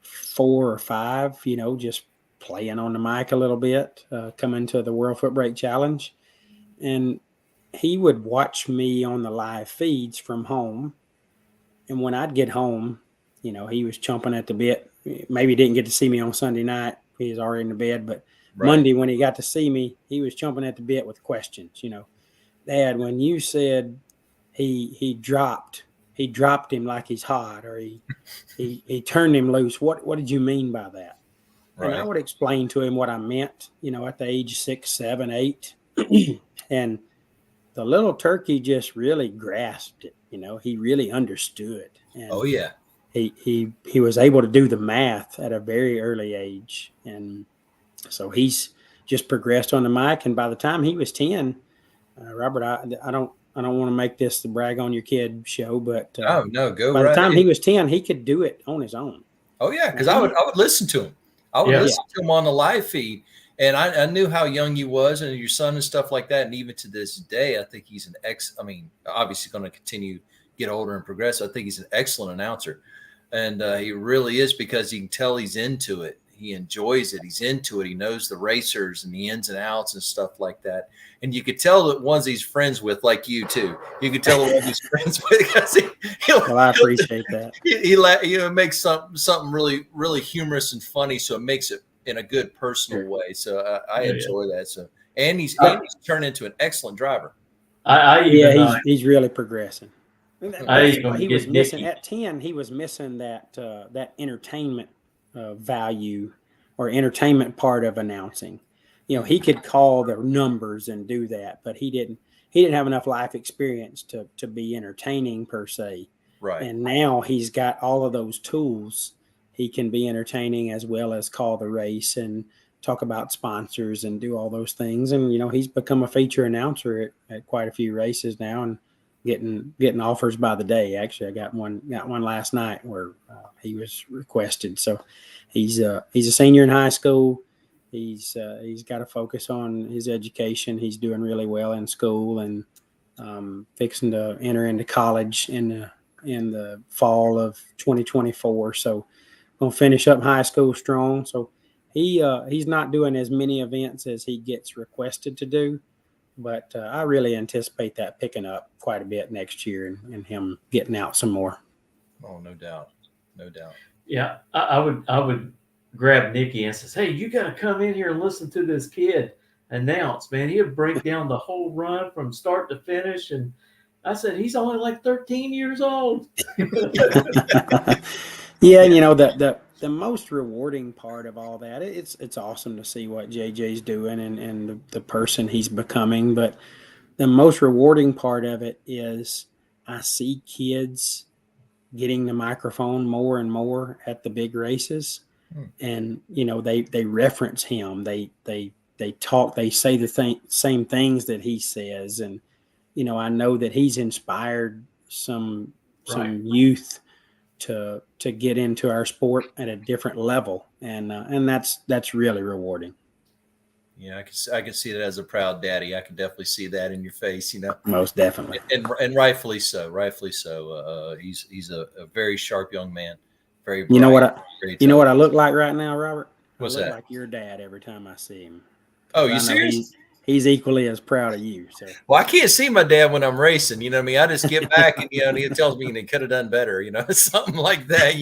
4 or 5, just playing on the mic a little bit, coming to the World Footbrake Challenge. And he would watch me on the live feeds from home. And when I'd get home, he was chomping at the bit. Maybe he didn't get to see me on Sunday night. He was already in the bed, but Monday when he got to see me, he was chomping at the bit with questions. Dad, when you said he dropped him like he's hot, or he turned him loose, what did you mean by that? Right. And I would explain to him what I meant, at the age of 6, 7, 8. And the little turkey just really grasped it. He really understood. And oh yeah. He was able to do the math at a very early age. And so he's just progressed on the mic. And by the time he was 10, Robert, I don't want to make this the brag on your kid show, but no, go by right the time ahead. he was 10, he could do it on his own. Oh yeah, because I would listen to him. I would listen to him on the live feed, and I knew how young he was, and your son and stuff like that. And even to this day, I think he's an obviously going to continue get older and progress. I think he's an excellent announcer, and he really is, because you can tell he's into it. He enjoys it. He's into it. He knows the racers and the ins and outs and stuff like that. And you could tell that ones he's friends with, like you too. You could tell the ones he's friends with, because I appreciate that. He makes something really, really humorous and funny, so it makes it in a good personal way. So I enjoy that. So and he's turned into an excellent driver. He's really progressing. That's what he was missing at 10. He was missing that entertainment value or entertainment part of announcing. He could call the numbers and do that, but he didn't have enough life experience to be entertaining per se. Right. And now he's got all of those tools. He can be entertaining as well as call the race and talk about sponsors and do all those things. And, he's become a feature announcer at quite a few races now, and getting offers by the day. Actually, I got one last night where he was requested. So he's a senior in high school. He's got to focus on his education. He's doing really well in school, and fixing to enter into college in the fall of 2024. So gonna finish up high school strong. So he's not doing as many events as he gets requested to do. But I really anticipate that picking up quite a bit next year, and him getting out some more. Oh, no doubt. Yeah, I would grab Nikki and says, "Hey, you got to come in here and listen to this kid announce, man. He'll break down the whole run from start to finish." And I said, "He's only like 13 years old." Yeah, the most rewarding part of all that, it's awesome to see what JJ's doing and the person he's becoming. But the most rewarding part of it is I see kids getting the microphone more and more at the big races. And, they reference him. They talk, they say the same things that he says. And, I know that he's inspired some youth to get into our sport at a different level, and that's really rewarding. Yeah, I can see that as a proud daddy. I can definitely see that in your face, Most definitely, and rightfully so. He's a very sharp young man, very bright, you know what I look like right now, Robert? What's I look that? like your dad every time I see him. Oh, you serious? He's equally as proud of you. So. Well, I can't see my dad when I'm racing. You know what I mean? I just get back and and he tells me he could have done better. Something like that.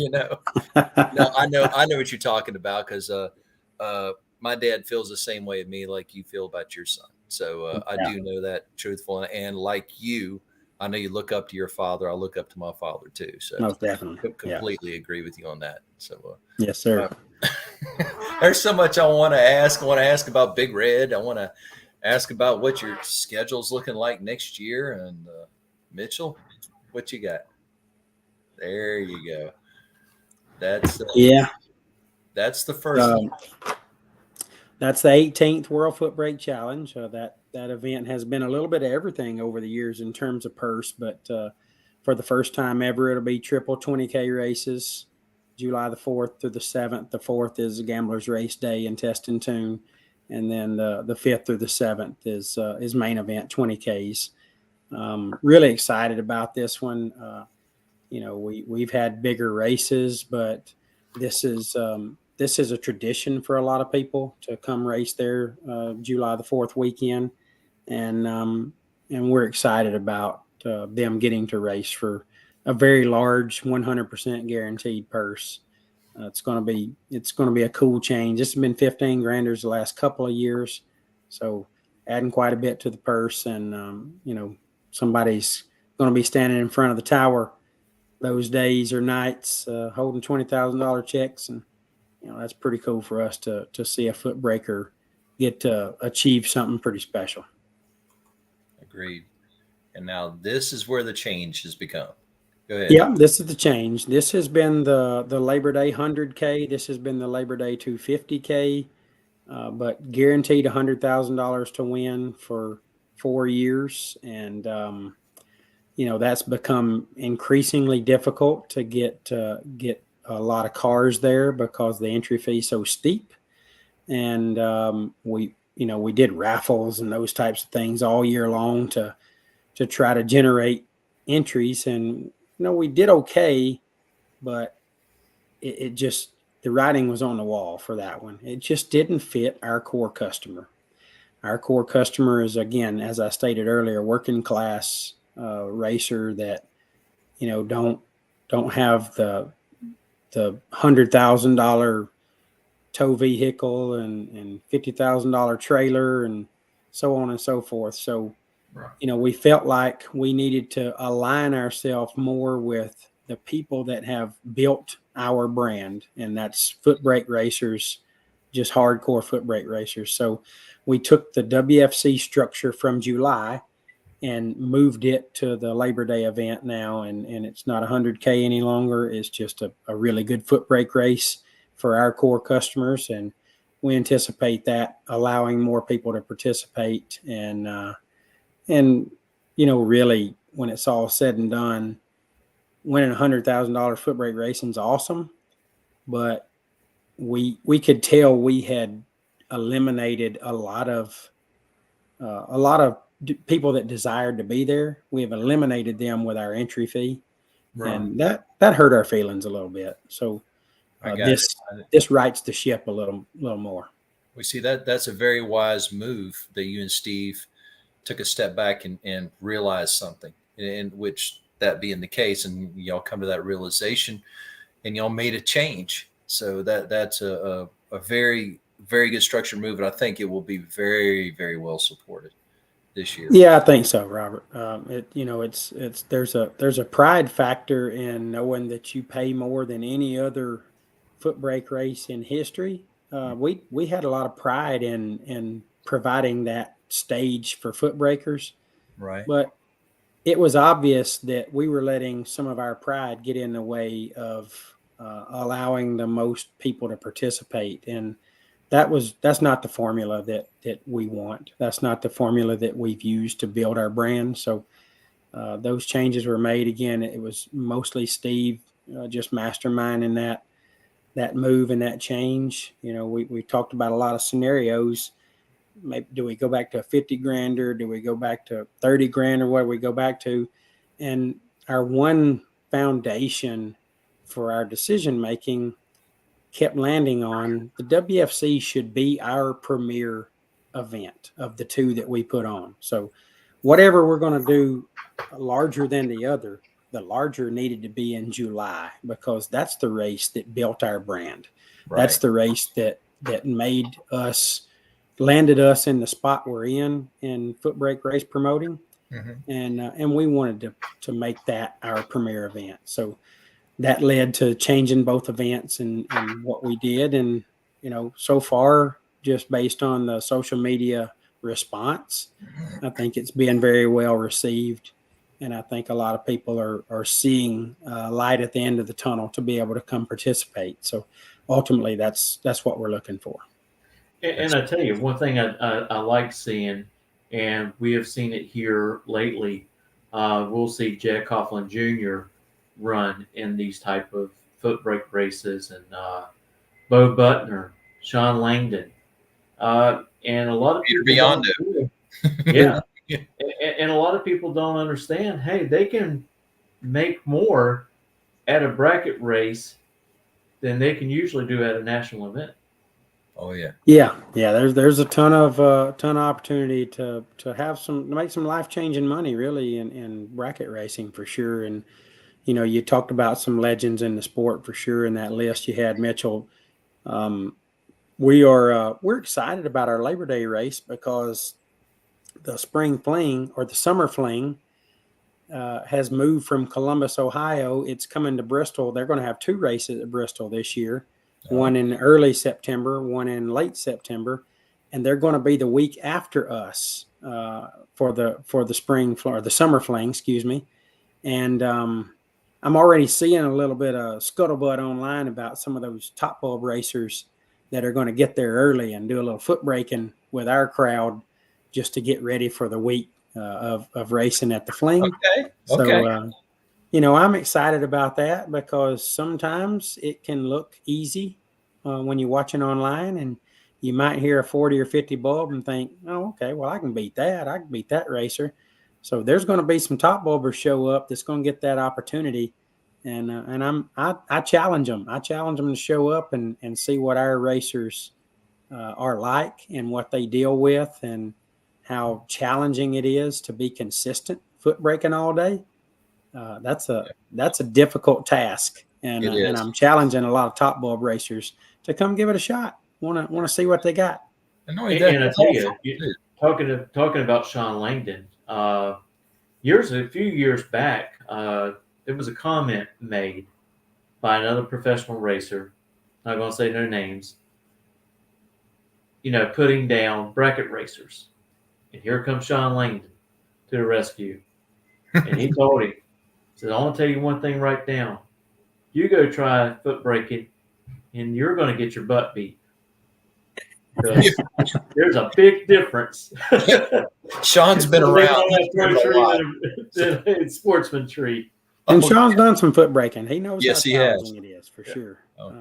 No, I know what you're talking about, because my dad feels the same way of me, like you feel about your son. So I do know that, truthful, and like you, I know you look up to your father. I look up to my father too. So most definitely, completely agree with you on that. So yes, sir. There's so much I want to ask. I want to ask about Big Red. I want to ask about what your schedule's looking like next year. And Mitchell, what you got? There you go. That's That's the first one. That's the 18th World Footbrake Challenge. That event has been a little bit of everything over the years in terms of purse, but for the first time ever, it'll be triple 20K races, July the 4th through the 7th. The 4th is Gambler's Race Day in Test and Tune, and then the 5th through the 7th is main event 20Ks. Really excited about this one. We've had bigger races, but this is a tradition for a lot of people to come race there July the 4th weekend, and we're excited about them getting to race for a very large 100% guaranteed purse. It's going to be a cool change. This has been 15 granders the last couple of years, so adding quite a bit to the purse. And somebody's going to be standing in front of the tower those days or nights, holding $20,000 checks, and that's pretty cool for us to see a Footbreaker get to achieve something pretty special. Agreed. And now this is where the change has become. Go ahead. Yeah, this is the change. This has been the Labor Day 100K. This has been the Labor Day 250K, but guaranteed $100,000 to win for 4 years. And, that's become increasingly difficult to get a lot of cars there because the entry fee is so steep. And we did raffles and those types of things all year long to try to generate entries. And we did okay, but it just, the writing was on the wall for that one. It just didn't fit our core customer. Our core customer is, again, as I stated earlier, working class racer that don't have the $100,000 tow vehicle and $50,000 trailer and so on and so forth. So, we felt like we needed to align ourselves more with the people that have built our brand, and that's Footbrake racers, just hardcore Footbrake racers. So we took the WFC structure from July and moved it to the Labor Day event now, and it's not 100K any longer. It's just a really good Footbrake race for our core customers, and we anticipate that allowing more people to participate. And really, when it's all said and done, winning $100,000 Footbrake racing is awesome, but we could tell we had eliminated a lot of people that desired to be there. We have eliminated them with our entry fee, and that hurt our feelings a little bit. So this rights the ship a little more. We see that's a very wise move that you and Steve took a step back and realized something, in which that being the case, and y'all come to that realization and y'all made a change. So that's a very, very good structured move. And I think it will be very, very well supported this year. Yeah, I think so, Robert. There's a pride factor in knowing that you pay more than any other Footbrake race in history. We had a lot of pride in providing that stage for Footbreakers, right? But it was obvious that we were letting some of our pride get in the way of allowing the most people to participate, and that's not the formula that we want. That's not the formula that we've used to build our brand. So those changes were made. Again, it was mostly Steve just masterminding that move and that change. We talked about a lot of scenarios. Maybe do we go back to a 50 grander? Do we go back to 30 grand, or what do we go back to? And our one foundation for our decision making kept landing on the WFC should be our premier event of the two that we put on. So whatever we're going to do larger than the other, the larger needed to be in July, because that's the race that built our brand. Right. That's the race that landed us in the spot we're in Footbrake race promoting. Mm-hmm. And we wanted to make that our premier event. So that led to changing both events and what we did. And, so far, just based on the social media response, I think it's been very well received. And I think a lot of people are seeing light at the end of the tunnel to be able to come participate. So ultimately, that's what we're looking for. And I tell you, one thing I like seeing, and we have seen it here lately, we'll see Jack Coughlin Jr. run in these type of Footbrake races, and Bo Butner, Sean Langdon, and a lot of Peter people Biondo. Yeah. And a lot of people don't understand, hey, they can make more at a bracket race than they can usually do at a national event. Oh yeah. There's a ton of opportunity to make some life changing money really in bracket racing for sure. And you talked about some legends in the sport for sure. In that list, you had Mitchell. We're excited about our Labor Day race because the spring fling or the summer fling has moved from Columbus, Ohio. It's coming to Bristol. They're going to have 2 races at Bristol this year, one in early September, one in late September, and they're going to be the week after us for the spring or the summer fling, excuse me. And I'm already seeing a little bit of scuttlebutt online about some of those top bulb racers that are going to get there early and do a little foot braking with our crowd just to get ready for the week of racing at the fling. Okay. So, I'm excited about that because sometimes it can look easy when you're watching online, and you might hear a 40 or 50 bulb and think, oh, okay, well, I can beat that. I can beat that racer. So there's going to be some top bulbers show up that's going to get that opportunity. And I challenge them. I challenge them to show up and see what our racers are like and what they deal with and how challenging it is to be consistent foot braking all day. That's a difficult task, and I'm challenging a lot of top bulb racers to come give it a shot. Want to see what they got. And I tell you, talking about Sean Langdon, a few years back, there was a comment made by another professional racer. Not going to say no names. Putting down bracket racers, and here comes Sean Langdon to the rescue, and he told him, said, I want to tell you one thing right now. You go try foot braking, and you're going to get your butt beat. There's a big difference. Sean's been around. Sportsman tree. And Sean's done some foot braking. He knows how challenging it is for sure.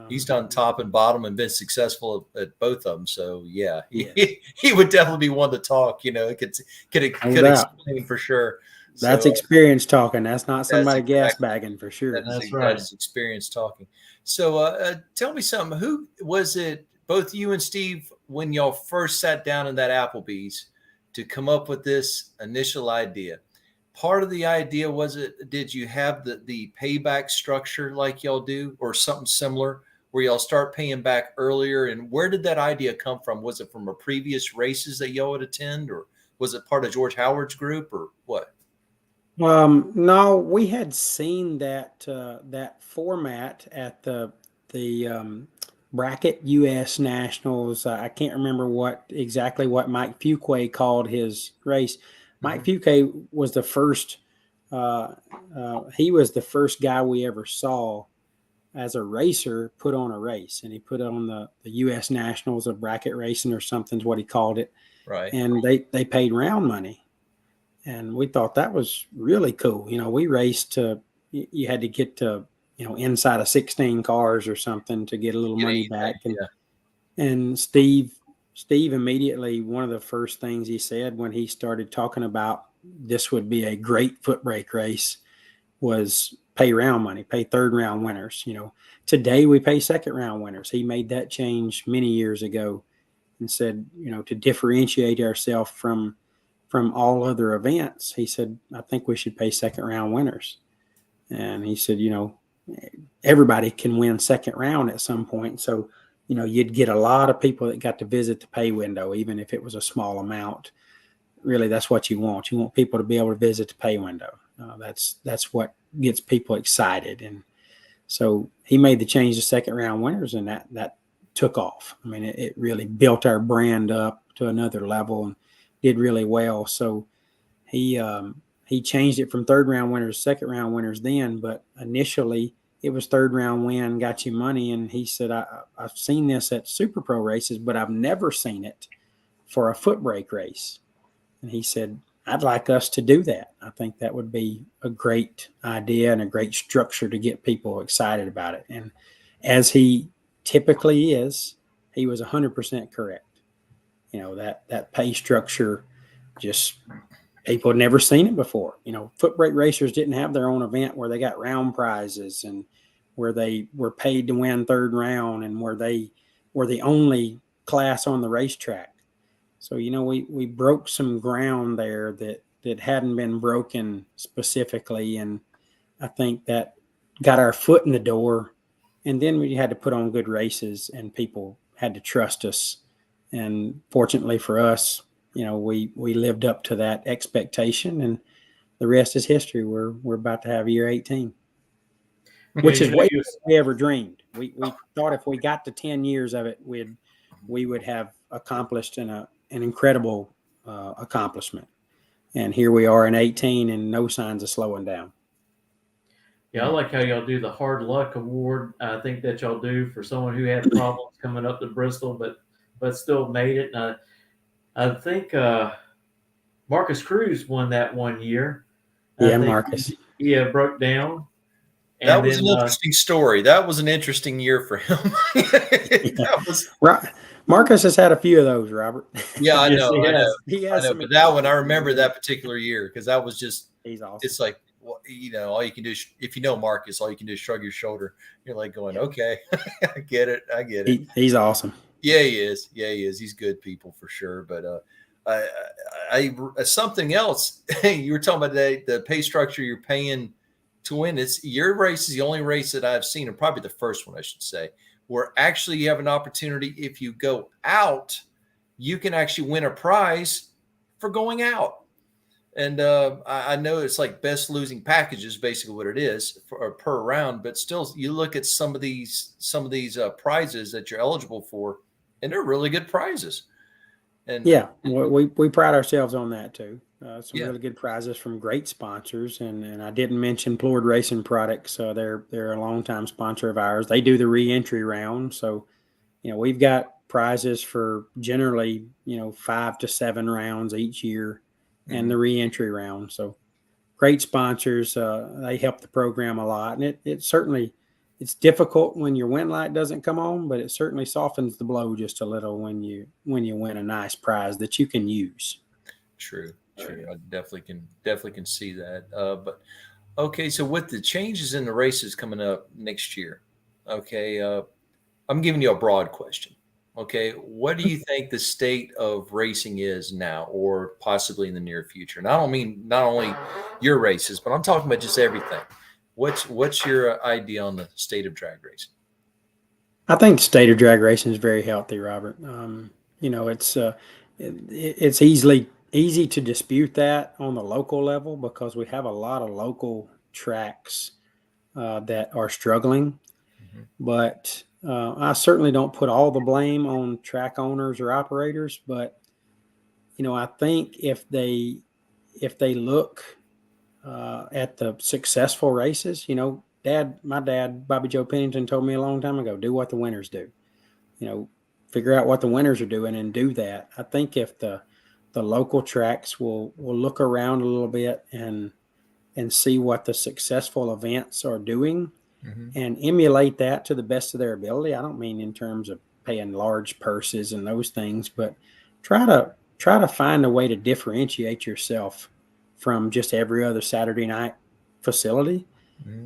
He's done top and bottom and been successful at both of them. So he would definitely be one to talk. Could explain for sure. That's experience talking. That's not somebody gas bagging for sure. That's right. That's experience talking. So tell me something. Who was it? Both you and Steve, when y'all first sat down in that Applebee's to come up with this initial idea. Part of the idea did you have the payback structure like y'all do or something similar where y'all start paying back earlier? And where did that idea come from? Was it from a previous races that y'all would attend, or was it part of George Howard's group, or what? No, we had seen that format at the Bracket U.S. Nationals. I can't remember exactly what Mike Fuquay called his race. Mike Fuquay was the first. He was the first guy we ever saw as a racer put on a race, and he put on the U.S. Nationals of bracket racing or something's what he called it. Right. And they paid round money, and we thought that was really cool. We raced to. You had to get to inside of 16 cars or something to get a little money back. And Steve immediately, one of the first things he said when he started talking about this would be a great foot brake race was pay round money, pay third round winners. Today we pay second round winners. He made that change many years ago and said, to differentiate ourselves from all other events, he said, I think we should pay second round winners. And he said, everybody can win second round at some point. So, you'd get a lot of people that got to visit the pay window, even if it was a small amount. Really, that's what you want. You want people to be able to visit the pay window. That's what gets people excited. And so he made the change to second round winners, and that took off. I mean, it really built our brand up to another level and did really well. So he changed it from third round winners to second round winners then, but initially it was third round win, got you money. And he said, I've seen this at Super Pro races, but I've never seen it for a foot brake race. And he said, I'd like us to do that. I think that would be a great idea and a great structure to get people excited about it. And as he typically is, he was 100% correct. That pay structure, just people had never seen it before. Foot brake racers didn't have their own event where they got round prizes and where they were paid to win third round and where they were the only class on the racetrack. So, we broke some ground there that hadn't been broken specifically. And I think that got our foot in the door, and then we had to put on good races, and people had to trust us. And fortunately for us, we lived up to that expectation, and the rest is history. We're about to have year 18, which is way more than we ever dreamed. We thought if we got to 10 years of it, we would have accomplished an incredible accomplishment. And here we are in 18, and no signs of slowing down. Yeah, I like how y'all do the hard luck award. I think that y'all do for someone who had problems coming up to Bristol, but still made it. And I think Marcus Cruz won that one year. Yeah, Marcus. He broke down. And that was an interesting story. That was an interesting year for him. Right. Marcus has had a few of those, Robert. Yeah, I know. He has. But that one, I remember that particular year because that was just. He's awesome. It's like, all you can do is, if you know Marcus, all you can do is shrug your shoulder. You're like going, okay, I get it. He's awesome. Yeah, he is. He's good people for sure. But I something else. You were talking about today, the pay structure you're paying to win. It's your race is the only race that I've seen, and probably the first one I should say, where actually you have an opportunity. If you go out, you can actually win a prize for going out. And I know it's like best losing packages, basically what it is per round. But still, you look at some of these prizes that you're eligible for, and they're really good prizes. And yeah, we pride ourselves on that too. Some really good prizes from great sponsors, and I didn't mention Plord Racing Products. They're a longtime sponsor of ours. They do the re-entry round, so we've got prizes for generally 5 to 7 rounds each year. And the re-entry round. So great sponsors. They help the program a lot. And it certainly, it's difficult when your win light doesn't come on, but it certainly softens the blow just a little when you win a nice prize that you can use. True. I definitely can see that. But okay, so with the changes in the races coming up next year, okay, I'm giving you a broad question. Okay, what do you think the state of racing is now, or possibly in the near future? And I don't mean not only your races, but I'm talking about just everything. What's your idea on the state of drag racing? I think the state of drag racing is very healthy, Robert. It's easy to dispute that on the local level because we have a lot of local tracks that are struggling, but I certainly don't put all the blame on track owners or operators, but I think if they look at the successful races, my dad, Bobby Joe Pennington, told me a long time ago, do what the winners do. Figure out what the winners are doing and do that. I think if the local tracks will look around a little bit and see what the successful events are doing, and emulate that to the best of their ability. I don't mean in terms of paying large purses and those things, but try to find a way to differentiate yourself from just every other Saturday night facility.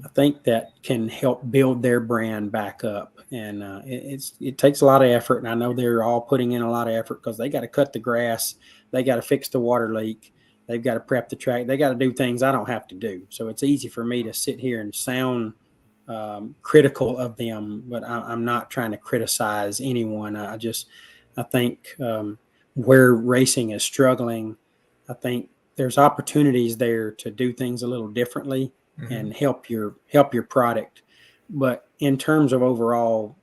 I think that can help build their brand back up. And it takes a lot of effort. And I know they're all putting in a lot of effort because they got to cut the grass. They got to fix the water leak. They've got to prep the track. They got to do things I don't have to do. So it's easy for me to sit here and sound critical of them, but I'm not trying to criticize anyone. I think where racing is struggling, I think there's opportunities there to do things a little differently and help your product. But in terms of overall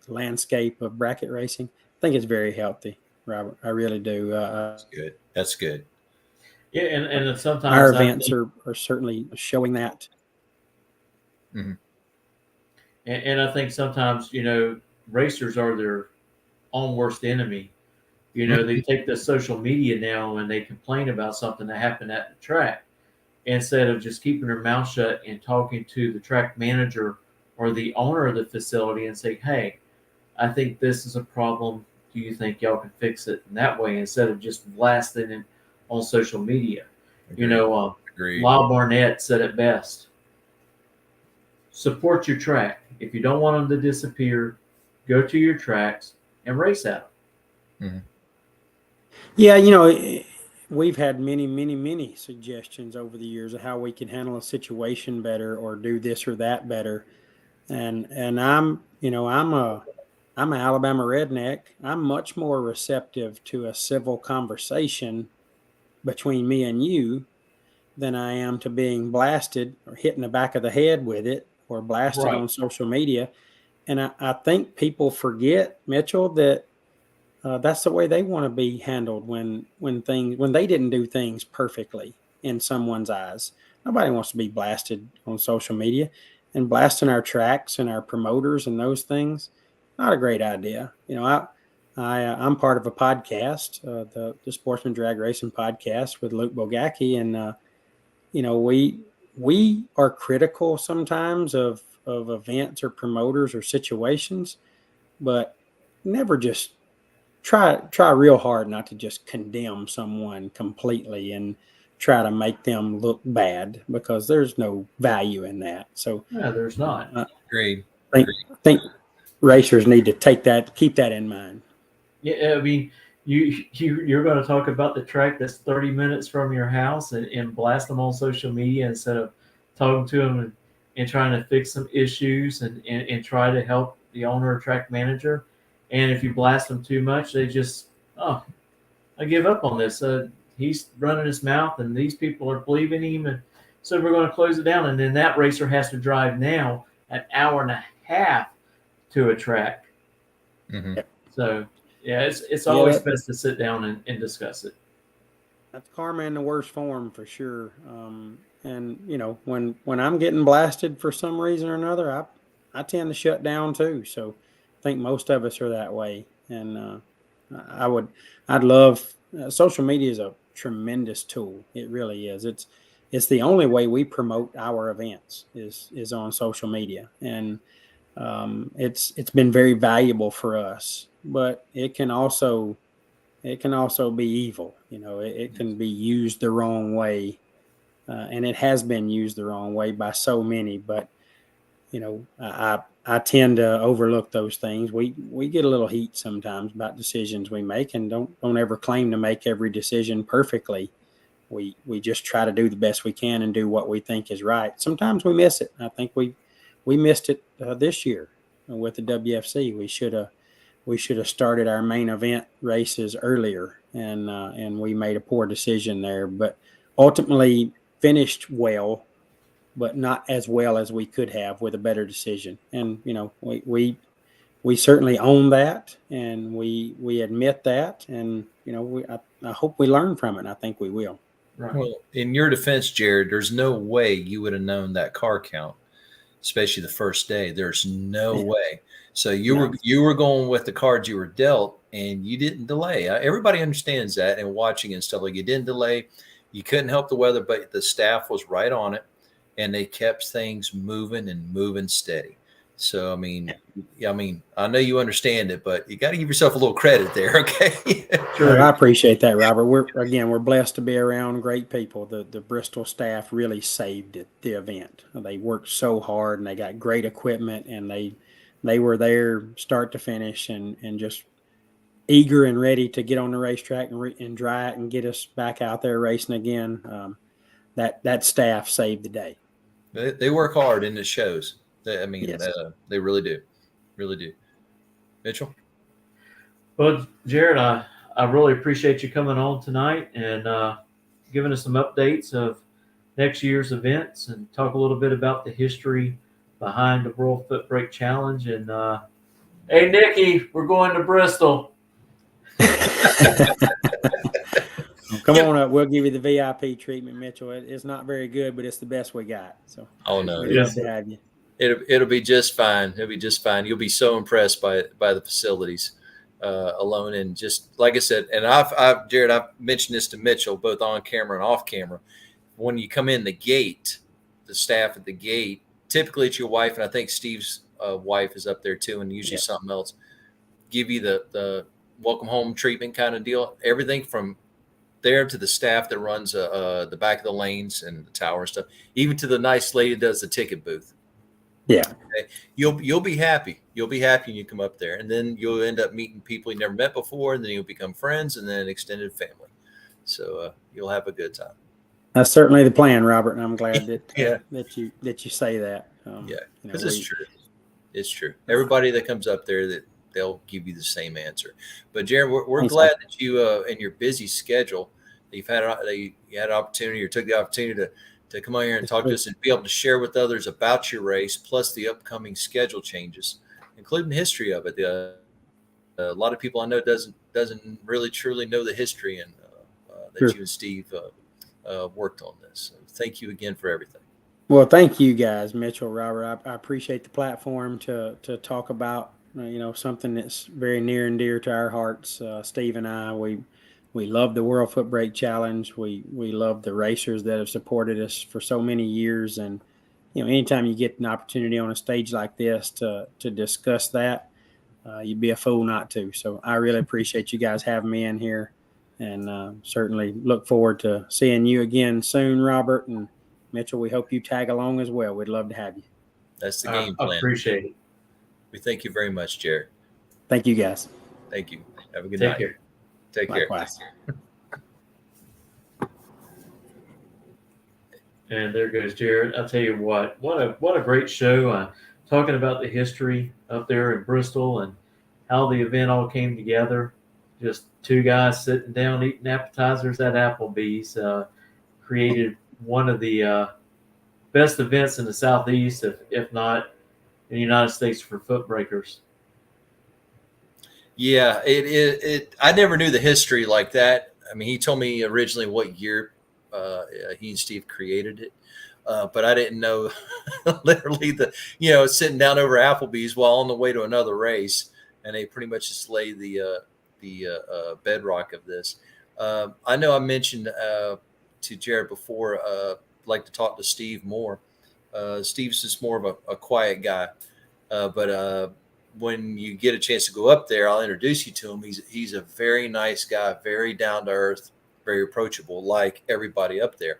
landscape of bracket racing, I think it's very healthy, Robert. I really do. That's good. Yeah, and sometimes our events are certainly showing that. And I think sometimes, racers are their own worst enemy. They take the social media now and they complain about something that happened at the track instead of just keeping their mouth shut and talking to the track manager or the owner of the facility and say, hey, I think this is a problem. Do you think y'all can fix it in that way instead of just blasting it on social media? Agreed. Lyle Barnett said it best. Support your track. If you don't want them to disappear, go to your tracks and race at them. Yeah, we've had many suggestions over the years of how we can handle a situation better or do this or that better. And I'm an Alabama redneck. I'm much more receptive to a civil conversation between me and you than I am to being blasted or hit in the back of the head with it or blasted Right. on social media. And I think people forget, Mitchell, that that's the way they want to be handled when they didn't do things perfectly in someone's eyes. Nobody wants to be blasted on social media, and blasting our tracks and our promoters and those things. Not a great idea. I'm part of a podcast, the Sportsman Drag Racing podcast with Luke Bogacki, and we are critical sometimes of events or promoters or situations, but never just try real hard not to just condemn someone completely and try to make them look bad, because there's no value in that. So Yeah, there's not. Agreed. I think racers need to keep that in mind. Yeah, I mean, you're going to talk about the track that's 30 minutes from your house and blast them on social media instead of talking to them and trying to fix some issues and try to help the owner or track manager. And if you blast them too much, they just, oh, I give up on this. He's running his mouth and these people are believing him. And so we're going to close it down. And then that racer has to drive now an hour and a half to a track. Mm-hmm. So, yeah, it's always best to sit down and discuss it. That's karma in the worst form for sure. And when I'm getting blasted for some reason or another, I tend to shut down too. So I think most of us are that way. And I'd love social media is a tremendous tool. It really is. It's the only way we promote our events is on social media, and it's been very valuable for us. But it can also be evil. It can be used the wrong way, and it has been used the wrong way by so many. But I tend to overlook those things. We get a little heat sometimes about decisions we make, and don't ever claim to make every decision perfectly. We just try to do the best we can and do what we think is right. Sometimes we miss it. I think we missed it this year with the WFC. We should have started our main event races earlier, and we made a poor decision there. But ultimately finished well, but not as well as we could have with a better decision. And we certainly own that, and we admit that, and I hope we learn from it. And I think we will. Right. Well, in your defense, Jared, there's no way you would have known that car count, especially the first day. There's no way. So you were going with the cards you were dealt, and you didn't delay. Everybody understands that, and watching and stuff, like, you didn't delay. You couldn't help the weather, but the staff was right on it, and they kept things moving and moving steady. So I mean, I know you understand it, but you got to give yourself a little credit there, okay? Sure, I appreciate that, Robert. We're blessed to be around great people. The Bristol staff really saved the event. They worked so hard, and they got great equipment, and they were there start to finish, and just eager and ready to get on the racetrack and dry it and get us back out there racing again. That staff saved the day. They work hard, and it shows. Yes. They really do. Really do. Mitchell? Well, Jared, I really appreciate you coming on tonight and giving us some updates of next year's events and talk a little bit about the history behind the World Footbrake Challenge. And hey, Nikki, we're going to Bristol. Come on up. We'll give you the VIP treatment, Mitchell. It's not very good, but it's the best we got. So, no, we'd love to have you. It'll be just fine. It'll be just fine. You'll be so impressed by the facilities alone, and just like I said, and Jared, I've mentioned this to Mitchell both on camera and off camera. When you come in the gate, the staff at the gate, typically it's your wife, and I think Steve's wife is up there too, and usually something else. Give you the welcome home treatment kind of deal. Everything from there to the staff that runs the back of the lanes and the tower and stuff, even to the nice lady that does the ticket booth. Yeah. Okay. You'll be happy. You'll be happy when you come up there, and then you'll end up meeting people you never met before, and then you'll become friends, and then extended family. So you'll have a good time. That's certainly the plan, Robert, and I'm glad that Yeah. that you say that. Yeah, because it's true. It's true. Everybody that comes up there, that they'll give you the same answer. But Jared, we're Thanks, glad that you, in your busy schedule, that you had an opportunity or took the opportunity to come on here and talk to us and be able to share with others about your race, plus the upcoming schedule changes, including the history of it. A lot of people I know doesn't really truly know the history, and that Sure. you and Steve worked on this. So thank you again for everything. Well, thank you guys, Mitchell, Robert. I appreciate the platform to talk about something that's very near and dear to our hearts. Steve and I, we love the World Footbrake Challenge. We love the racers that have supported us for so many years, and anytime you get an opportunity on a stage like this to discuss that, you'd be a fool not to. So I really appreciate you guys having me in here, and certainly look forward to seeing you again soon, Robert and Mitchell. We hope you tag along as well. We'd love to have you. That's the game plan. Appreciate it. We thank you very much, Jared. Thank you, guys. Thank you. Have a good Take night. care. Take Likewise. care. And there goes Jared. I'll tell you what a great show. Talking about the history up there in Bristol and how the event all came together. Just two guys sitting down eating appetizers at Applebee's created one of the best events in the Southeast, if not in the United States, for foot breakers. Yeah, it I never knew the history like that. I mean, he told me originally what year he and Steve created it, but I didn't know literally sitting down over Applebee's while on the way to another race, and they pretty much just lay the bedrock of this. I know I mentioned to Jared before, like to talk to Steve more. Steve's just more of a quiet guy, but when you get a chance to go up there, I'll introduce you to him. He's a very nice guy, very down to earth, very approachable, like everybody up there.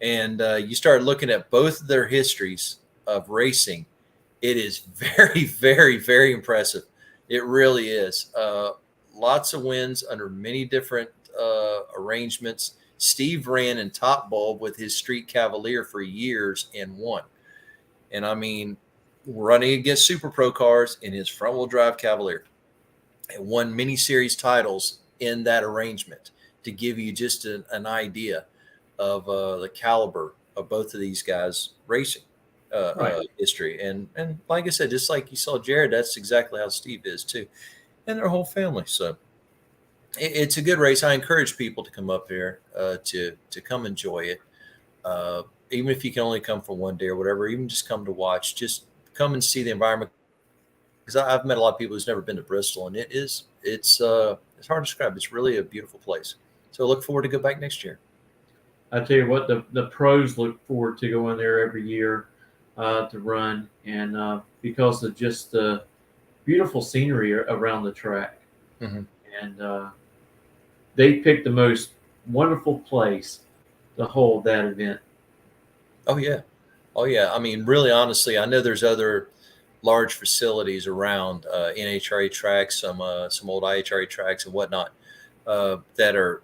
And you start looking at both of their histories of racing. It is very, very, very impressive. It really is. Lots of wins under many different arrangements. Steve ran in Top Bulb with his Street Cavalier for years and won. And I mean, running against Super Pro cars in his front wheel drive Cavalier, and won mini series titles in that arrangement, to give you just an idea of the caliber of both of these guys' racing history. And like I said, just like you saw Jared, that's exactly how Steve is too, and their whole family. So it's a good race. I encourage people to come up here to come enjoy it. Even if you can only come for one day or whatever, even just come to watch, just come and see the environment. Because I've met a lot of people who's never been to Bristol, and it's hard to describe. It's really a beautiful place. So I look forward to go back next year. I tell you what, the pros look forward to going there every year to run, and because of just the beautiful scenery around the track. Mm-hmm. And they picked the most wonderful place to hold that event. Oh yeah. I mean, really, honestly, I know there's other large facilities around NHRA tracks, some old IHRA tracks and whatnot that are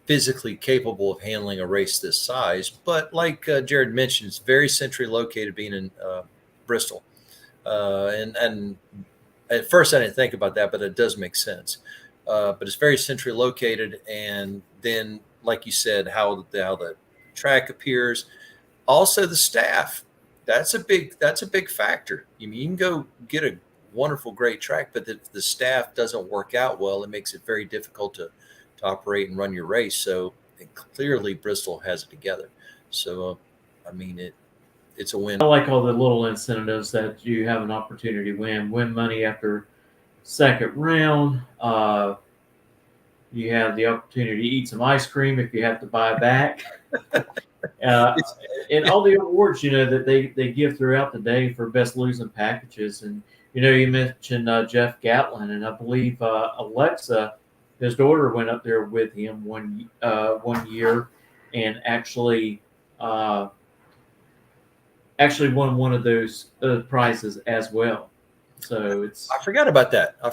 physically capable of handling a race this size. But like Jared mentioned, it's very centrally located, being in Bristol. And at first I didn't think about that, but it does make sense. But it's very centrally located. And then, like you said, how the track appears, also the staff. That's a big factor. You can go get a wonderful, great track, but if the staff doesn't work out well, it makes it very difficult to operate and run your race. So clearly Bristol has it together. So, I mean, it's a win. I like all the little incentives that you have an opportunity to win money after second round. You have the opportunity to eat some ice cream if you have to buy back. And all the awards, that they give throughout the day for best losing packages. And, you mentioned Jeff Gatlin, and I believe Alexa, his daughter, went up there with him one year and actually won one of those prizes as well. So I forgot about that. I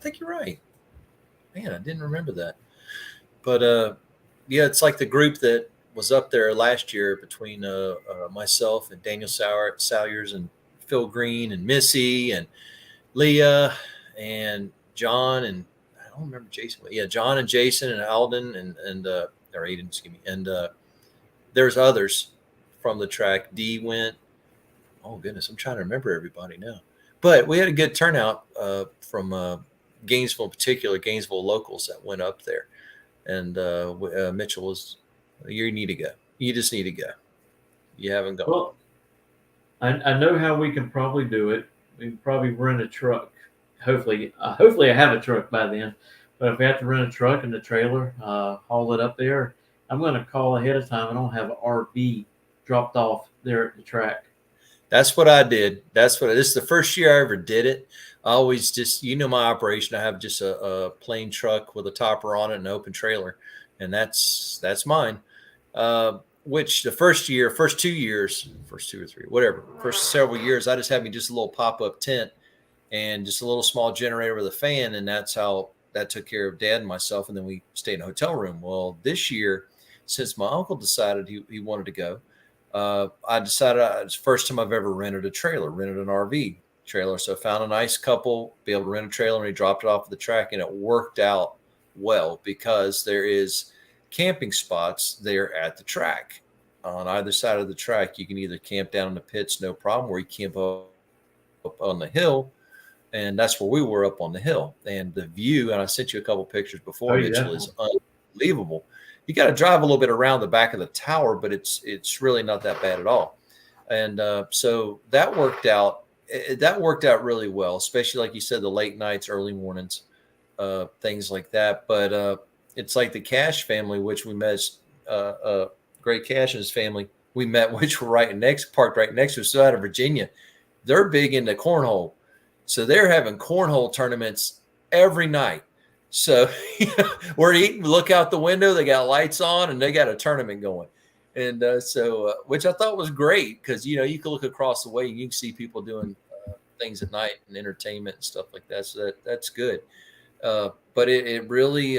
think you're right. Man, I didn't remember that. But yeah, it's like the group that was up there last year between myself and Daniel Salyers and Phil Green and Missy and Leah and John and I don't remember Jason, but yeah, John and Jason and Alden and or Aiden, excuse me, and there's others from the track. D went. Oh goodness, I'm trying to remember everybody now. But we had a good turnout from Gainesville, in particular, Gainesville locals that went up there. And Mitchell was, you need to go. You just need to go. You haven't gone. Well, I know how we can probably do it. We can probably rent a truck. Hopefully I have a truck by then. But if we have to rent a truck and a trailer, haul it up there, I'm going to call ahead of time. I don't have an RV dropped off there at the track. That's what I did. This is the first year I ever did it. I always just, my operation. I have just a plain truck with a topper on it and an open trailer, and that's mine. Which the first 2 or three, whatever, first several years, I just had me just a little pop-up tent and just a little small generator with a fan, and that's how that took care of Dad and myself, and then we stayed in a hotel room. Well, this year, since my uncle decided he wanted to go, I decided it's the first time I've ever rented an RV trailer. So I found a nice couple, be able to rent a trailer, and he dropped it off at the track, and it worked out well because there is camping spots there at the track. On either side of the track, you can either camp down in the pits, no problem, or you camp up on the hill. And that's where we were, up on the hill. And the view, and I sent you a couple pictures before, Mitchell, is unbelievable. You got to drive a little bit around the back of the tower, but it's really not that bad at all. And so that worked out. That worked out really well, especially like you said, the late nights, early mornings, things like that. But it's like the Cash family, which we met, Great Cash and his family, we met, which were parked right next to us, so out of Virginia. They're big into cornhole. So they're having cornhole tournaments every night. So we're eating, look out the window, they got lights on, and they got a tournament going. And which I thought was great because, you can look across the way and you can see people doing things at night and entertainment and stuff like that. So that's good. But it really,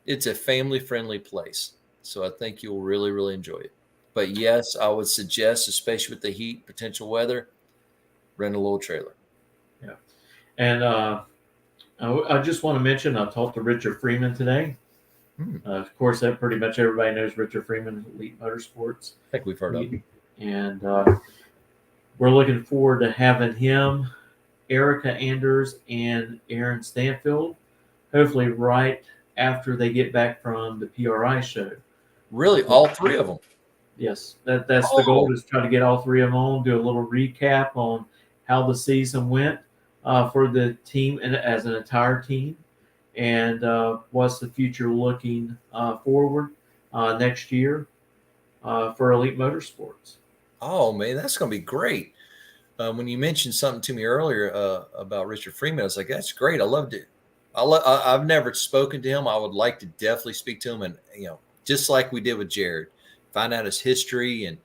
it's a family-friendly place. So I think you'll really, really enjoy it. But yes, I would suggest, especially with the heat, potential weather, rent a little trailer. Yeah. And I just want to mention, I talked to Richard Freeman today. Of course, that pretty much everybody knows Richard Freeman, Elite Motorsports. I think we've heard of him. And we're looking forward to having him, Erica Anders, and Aaron Stanfield, hopefully right after they get back from the PRI show. Really? All three of them? Yes. That's the goal, is try to get all three of them on, do a little recap on how the season went for the team and as an entire team, and what's the future looking forward next year for Elite Motorsports. Oh, man, that's going to be great. When you mentioned something to me earlier about Richard Freeman, I was like, that's great. I loved it. I've never spoken to him. I would like to definitely speak to him, and just like we did with Jared, find out his history and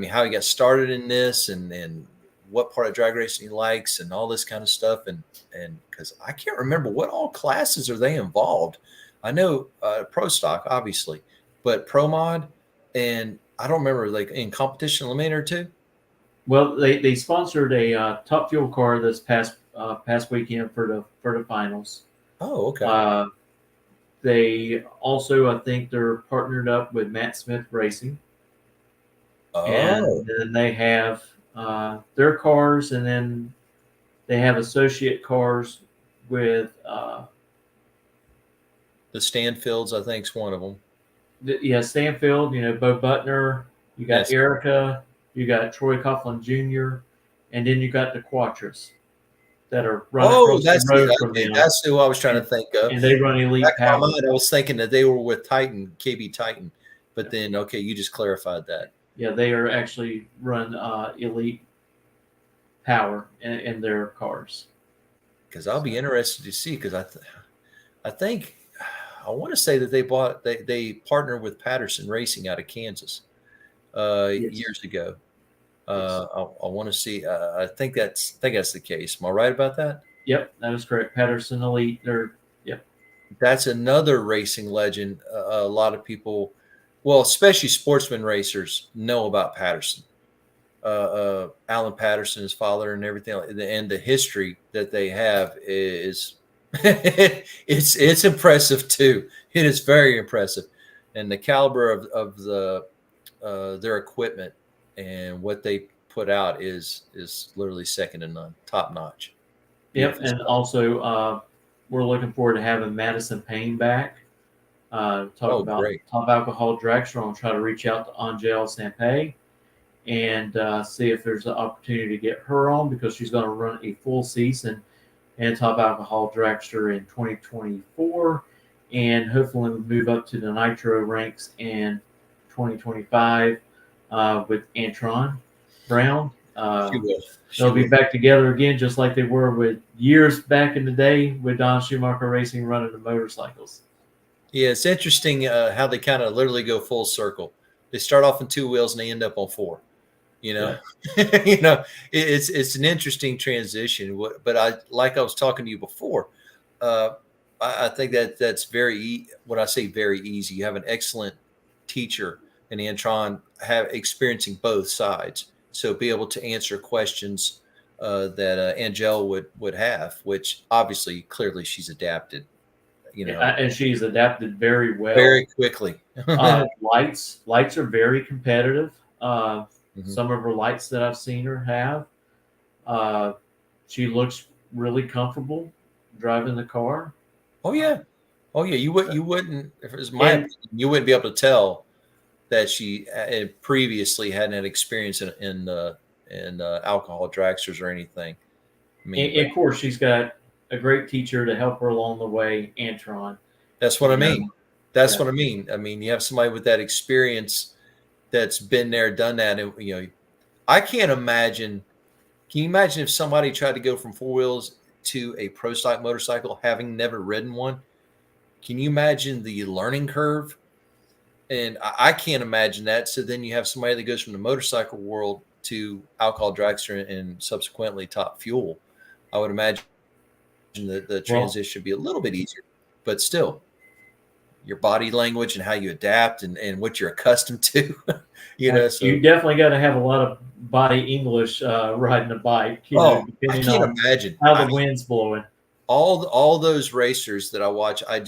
how he got started in this and what part of drag racing he likes and all this kind of stuff. And because I can't remember what all classes are they involved. I know pro stock, obviously, but pro mod, and I don't remember, like in competition eliminator too. Well, they sponsored a Top Fuel car this past weekend for the finals. Oh, okay. They also, I think, they're partnered up with Matt Smith Racing. Oh. And then they have their cars, and then they have associate cars with the Stanfields, I think, is one of them. Stanfield, Bo Butner, you got Yes. Erica, you got Troy Coughlin Jr., and then you got the Quattros that are running across the road from them. That's who I was trying to think of. And they run Elite Power. I was thinking that they were with Titan, KB Titan, but then, okay, you just clarified that. Yeah, they are actually run Elite Power in their cars. Because I'll be interested to see, because I think I want to say that they partnered with Patterson Racing out of Kansas years ago. I want to see. I think that's the case. Am I right about that? Yep, that is correct. Patterson Elite. Yep. that's another racing legend. A lot of people, well, especially sportsman racers, know about Patterson. Alan Patterson, his father, and everything, and the history that they have is it's impressive too. It is very impressive, and the caliber of the their equipment and what they put out is literally second to none, top notch. Yep, Beautiful and stuff. also we're looking forward to having Madison Payne back. Talk Oh, about great. top alcohol dragster. I'll try to reach out to Angel Sampay and see if there's an opportunity to get her on because she's going to run a full season in top alcohol dragster in 2024, and hopefully we move up to the nitro ranks in 2025 with Antron Brown. She will. She They'll be will. back together again, just like they were with years back in the day with Don Schumacher Racing running the motorcycles. Yeah, it's interesting how they kind of literally go full circle. They start off in two wheels and they end up on four. You know, Yeah. it's an interesting transition. But I was talking to you before. Uh, I think that's when I say very easy, you have an excellent teacher and Antron have experiencing both sides, so be able to answer questions that Angel would have, which obviously clearly she's adapted. And she's adapted very well. Very quickly. Lights are very competitive. Mhm. Some of her lights that I've seen her have, uh, she looks really comfortable driving the car. Oh yeah, oh yeah. You wouldn't if it was my And opinion, you wouldn't be able to tell that she previously hadn't had experience in alcohol dragsters or anything. I mean, but of course, she's got a great teacher to help her along the way, Antron. that's what I You know, mean. That's yeah. what I mean. I mean, you have somebody with that experience that's been there, done that, and I can't imagine. Can you imagine if somebody tried to go from four wheels to a pro stock motorcycle, having never ridden one? Can you imagine the learning curve? And I can't imagine that. So then you have somebody that goes from the motorcycle world to alcohol dragster and subsequently top fuel. I would imagine that the Well, transition would be a little bit easier, but still your body language and how you adapt and what you're accustomed to, you so, definitely got to have a lot of body English riding a bike, oh, I depending can't on imagine. how the wind's blowing. All those racers that I watch, I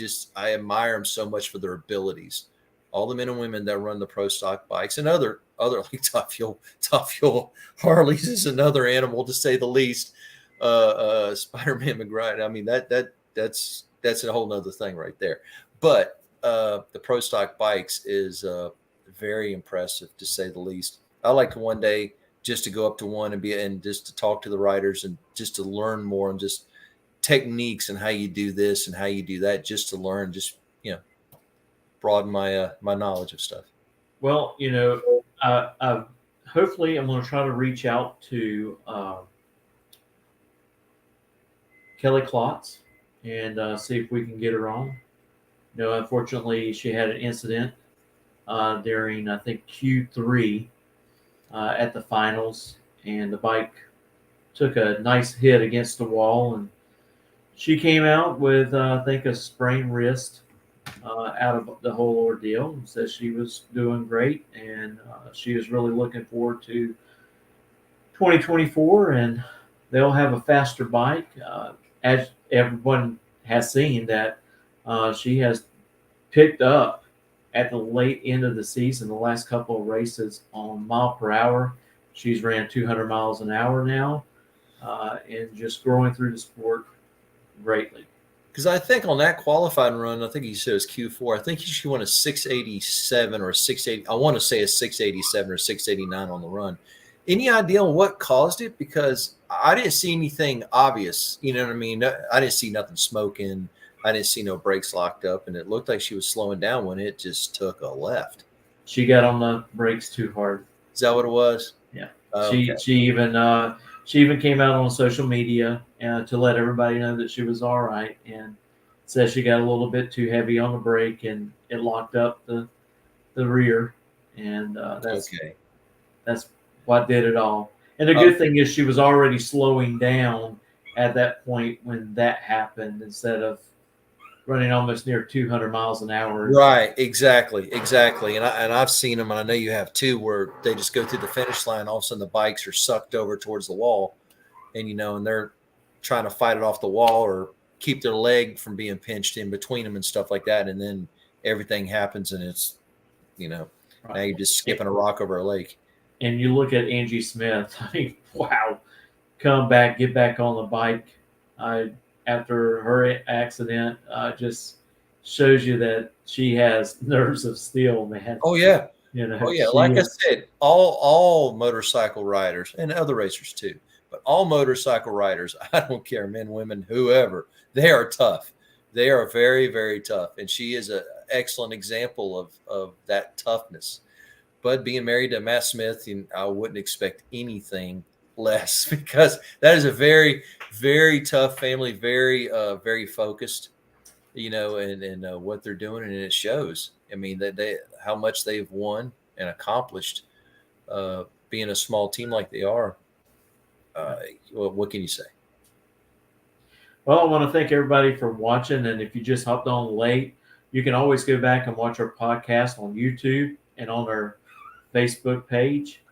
admire them so much for their abilities. All the men and women that run the pro stock bikes and other like top fuel Harleys is another animal to say the least. Spider-Man McBride. I mean that's a whole nother thing right there. But the pro stock bikes is very impressive to say the least. I like to one day just to go up to one and just to talk to the riders and just to learn more and just techniques and how you do this and how you do that, just to learn, just broaden my knowledge of stuff. Well, hopefully I'm going to try to reach out to Kelly Klotz and see if we can get her on. Unfortunately, she had an incident during, I think, Q3 at the finals, and the bike took a nice hit against the wall, and she came out with, I think, a sprained wrist out of the whole ordeal. And said she was doing great, and she is really looking forward to 2024, and they'll have a faster bike. As everyone has seen, that she has picked up at the late end of the season, the last couple of races on mile per hour. She's ran 200 miles an hour now, and just growing through the sport greatly. Because I think on that qualifying run, I think he said it was Q4. I think she won a 687 or a 680. I want to say a 687 or 689 on the run. Any idea on what caused it? Because I didn't see anything obvious. You know what I mean? I didn't see nothing smoking. I didn't see no brakes locked up, and it looked like she was slowing down when it just took a left. She got on the brakes too hard. Is that what it was? Yeah. Okay. She even came out on social media to let everybody know that she was all right, and said she got a little bit too heavy on the brake and it locked up the rear, and that's what did it all. And the good thing is she was already slowing down at that point when that happened, instead of running almost near 200 miles an hour. Right, exactly. And I've seen them, and I know you have too, where they just go through the finish line. All of a sudden, the bikes are sucked over towards the wall, and and they're trying to fight it off the wall or keep their leg from being pinched in between them and stuff like that. And then everything happens, and it's now you're just skipping a rock over a lake. And you look at Angie Smith. I mean, wow, come back, get back on the bike. After her accident, just shows you that she has nerves of steel, man. Oh yeah. Like I is. said, all motorcycle riders and other racers too, but all motorcycle riders, I don't care, men, women, whoever, they are tough. They are very, very tough. And she is an excellent example of that toughness. But being married to Matt Smith, I wouldn't expect anything less, because that is a very, very tough family, very, very focused, and what they're doing, and it shows. I mean, that how much they've won and accomplished, being a small team like they are. What can you say? Well, I want to thank everybody for watching, and if you just hopped on late, you can always go back and watch our podcast on YouTube and on our Facebook page.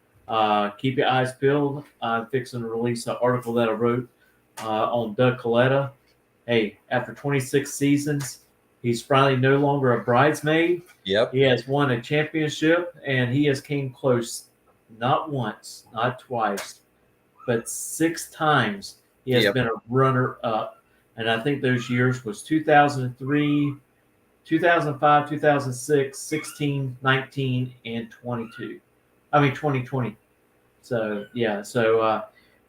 Keep your eyes peeled. I'm fixing to release an article that I wrote on Doug Coletta. Hey, after 26 seasons, he's finally no longer a bridesmaid. Yep. He has won a championship, and he has came close not once, not twice, but 6 times. He has been a runner-up. And I think those years was 2003, 2005, 2006, 16, 19, and 2020. So, yeah. So,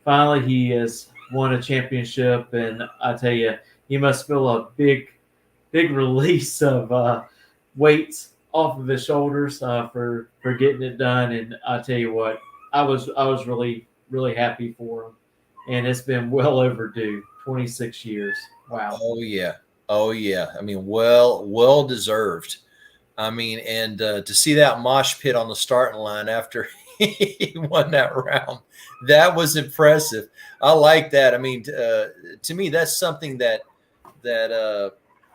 finally, he has won a championship. And I tell you, he must feel a big release of weights off of his shoulders for getting it done. And I tell you what, I was really, really happy for him. And it's been well overdue. 26 years. Wow. Oh yeah. I mean, well deserved. I mean, and to see that mosh pit on the starting line after he won that round, that was impressive. I like that. I mean, to me, that's something that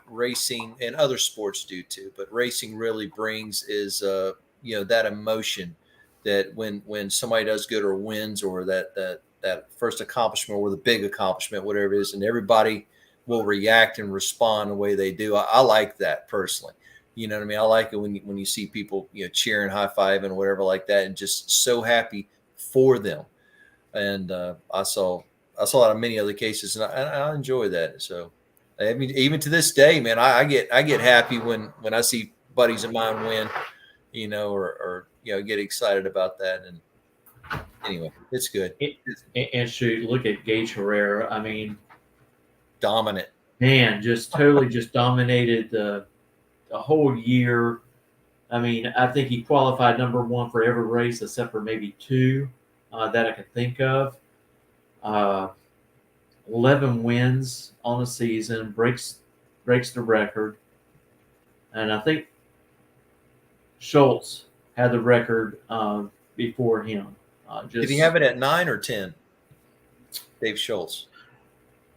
racing and other sports do too, but racing really brings is that emotion that when somebody does good or wins, or that first accomplishment or the big accomplishment, whatever it is, and everybody will react and respond the way they do. I like that personally. You know what I mean? I like it when you see people, cheering, high-fiving, or whatever like that, and just so happy for them. And I saw that in many other cases, and I enjoy that. So, I mean, even to this day, man, I get happy when I see buddies of mine win, or get excited about that. And anyway, it's good. And shoot, look at Gage Herrera. I mean, dominant. Man, just totally just dominated the whole year. I mean, I think he qualified number 1 for every race except for maybe 2 that I could think of. 11 wins on the season, breaks the record. And I think Schultz had the record before him. Did he have it at 9 or 10? Dave Schultz.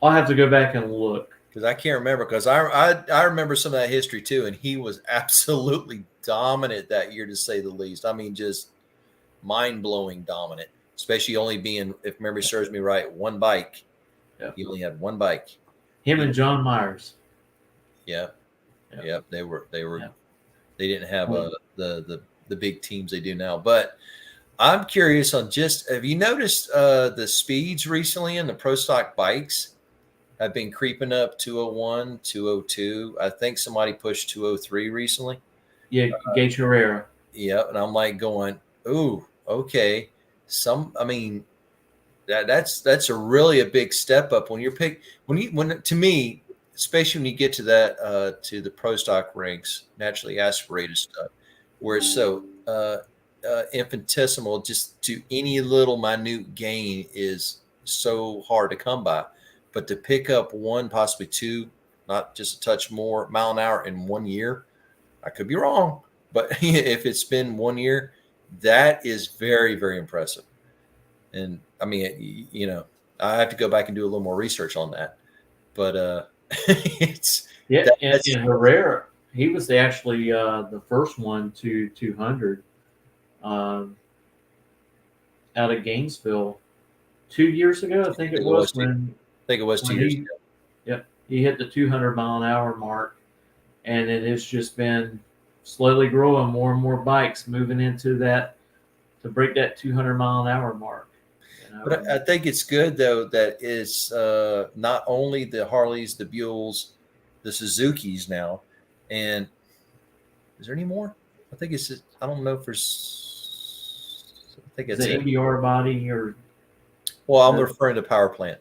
I'll have to go back and look, because I can't remember. Because I remember some of that history too, and he was absolutely dominant that year, to say the least. I mean, just mind-blowing dominant. Especially only being, if memory serves me right, 1 bike. Yep. He only had 1 bike. Him and John Myers. Yep. They were. Yep. They didn't have the big teams they do now, but. I'm curious on have you noticed the speeds recently in the pro stock bikes have been creeping up 201, 202. I think somebody pushed 203 recently. Yeah, Gage Herrera. Yeah, and I'm like going, ooh, okay. I mean, that's a really a big step up when you're when to me, especially when you get to that to the pro stock ranks, naturally aspirated stuff, where it's so infinitesimal, just to any little minute gain is so hard to come by. But to pick up 1, possibly 2, not just a touch more mile an hour in 1 year, I could be wrong, but if it's been 1 year, that is very, very impressive. And I mean, I have to go back and do a little more research on that. But it's Yeah, that's and Herrera, he was actually the first one to 200 um, out of Gainesville 2 years ago. I think I it think it was was two. I think it was 2 years he ago. yep, he hit the 200-mile-an-hour mark, and it has just been slowly growing. More and more bikes moving into that to break that 200-mile-an-hour mark. But I think it's good though that it's not only the Harleys, the Buells, the Suzukis now, and is there any more? I think it's just, I don't know if there's. I think Is that's the it. MBR body or Well, I'm the, referring to Power Plant.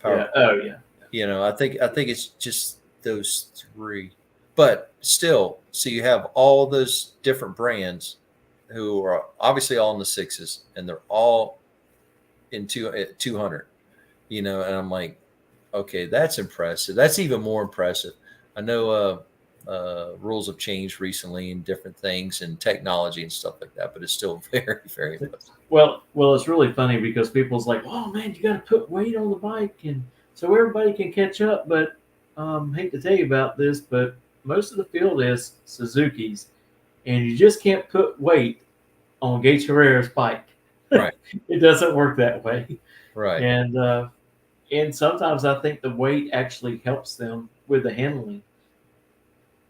Power yeah? Oh yeah. I think it's just those three. But still, so you have all those different brands who are obviously all in the sixes, and they're all in 200. And I'm like, okay, that's impressive. That's even more impressive. I know rules have changed recently and different things and technology and stuff like that, but it's still very, very impressive. Well, it's really funny because people's like, "Oh man, you got to put weight on the bike, and so everybody can catch up." But hate to tell you about this, but most of the field is Suzuki's, and you just can't put weight on Gates Herrera's bike. Right, It doesn't work that way, right. and sometimes I think the weight actually helps them with the handling.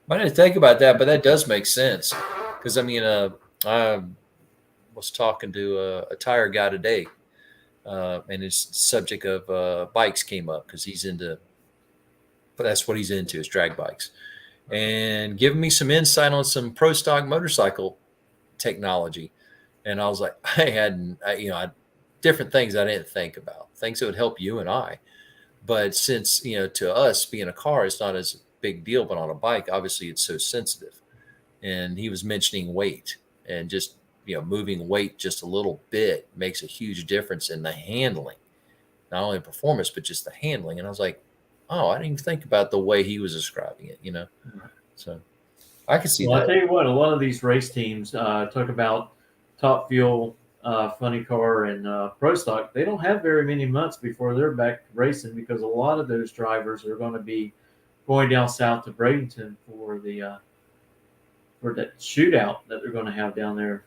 I didn't think about that, but that does make sense. Because I mean, I was talking to a tire guy today, and his subject of bikes came up because but that's what he's into is drag bikes, and giving me some insight on some pro stock motorcycle technology. And I was like, different things I didn't think about, things that would help you and I. But since, to us being a car, it's not as big deal, but on a bike, obviously it's so sensitive. And he was mentioning weight and just, moving weight just a little bit makes a huge difference in the handling, not only performance, but just the handling. And I was like, oh, I didn't even think about the way he was describing it. So I could see Well, I that. tell you what, a lot of these race teams talk about Top Fuel, Funny Car, and Pro Stock. They don't have very many months before they're back racing because a lot of those drivers are going to be going down south to Bradenton for that shootout that they're going to have down there.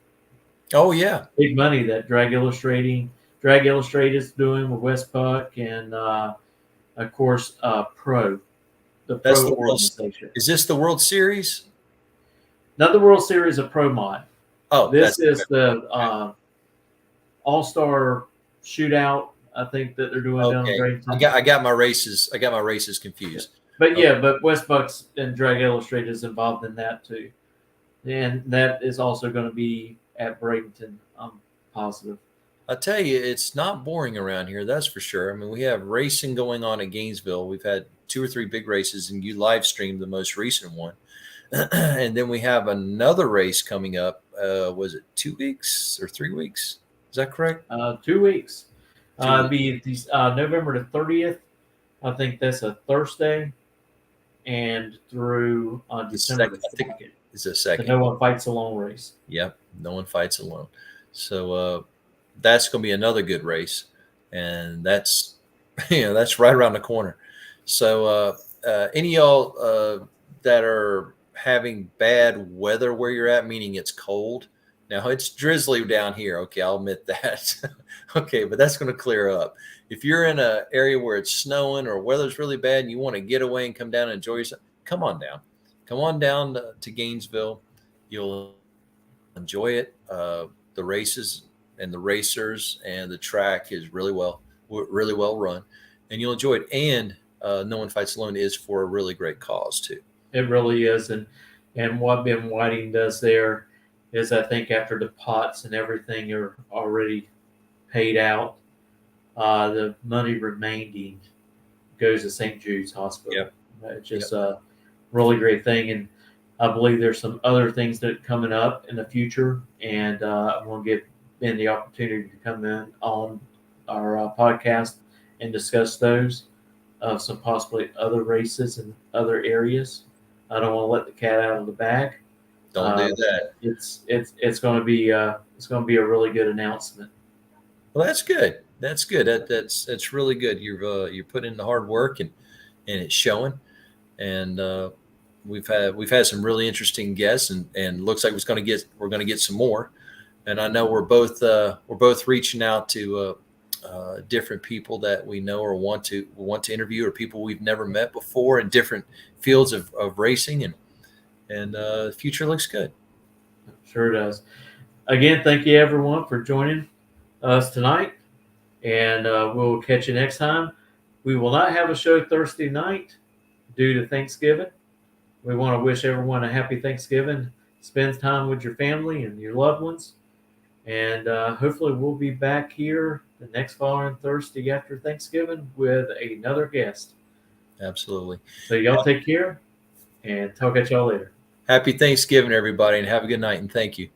Oh, yeah. Big money that Drag Illustrated is doing with West Puck, and of course the That's Pro the World. organization. Is this the World Series? Not the World Series of Pro Mod. Oh, This is the All-Star Shootout. I think that they're doing down in okay. Bradenton. I got my races. I got my races confused. But Okay. but West Bucks and Drag Illustrated is involved in that too, and that is also going to be at Bradenton. I'm positive. I tell you, it's not boring around here. That's for sure. I mean, we have racing going on at Gainesville. We've had 2 or 3 big races, and you live streamed the most recent one. And then we have another race coming up. Was it 2 weeks or 3 weeks? Is that correct? 2 weeks. 2 weeks. Be these, November the 30th. I think that's a Thursday, and through December the 2nd. It's a The second. No One Fights Alone race. Yep. No one fights alone. So that's going to be another good race. And that's, that's right around the corner. So any of y'all that are having bad weather where you're at, meaning it's cold. Now it's drizzly down here. Okay, I'll admit that. Okay, but that's going to clear up. If you're in an area where it's snowing or weather's really bad and you want to get away and come down and enjoy yourself, come on down. Come on down to Gainesville. You'll enjoy it. The races and the racers and the track is really well run, and you'll enjoy it. And No One Fights Alone is for a really great cause too. It really is, and what Ben Whiting does there is, I think after the pots and everything are already paid out, the money remaining goes to St. Jude's Hospital. Yep. It's just a really great thing, and I believe there's some other things that are coming up in the future, and I want to give Ben the opportunity to come in on our podcast and discuss those, some possibly other races in other areas. I don't want to let the cat out of the bag. Don't do that. It's going to be a really good announcement. Well, that's good. That's good. That's really good. You're putting in the hard work, and and it's showing. And we've had some really interesting guests, and looks like we're going to get some more. And I know we're both reaching out to different people that we know or want to interview, or people we've never met before in different fields of racing, and the future looks good. Sure does. Again, thank you everyone for joining us tonight, and we'll catch you next time. We will not have a show Thursday night due to Thanksgiving. We want to wish everyone a happy Thanksgiving. Spend time with your family and your loved ones. And hopefully we'll be back here the next following Thursday after Thanksgiving with another guest. Absolutely. So y'all take care, and talk at y'all later. Happy Thanksgiving, everybody, and have a good night, and thank you.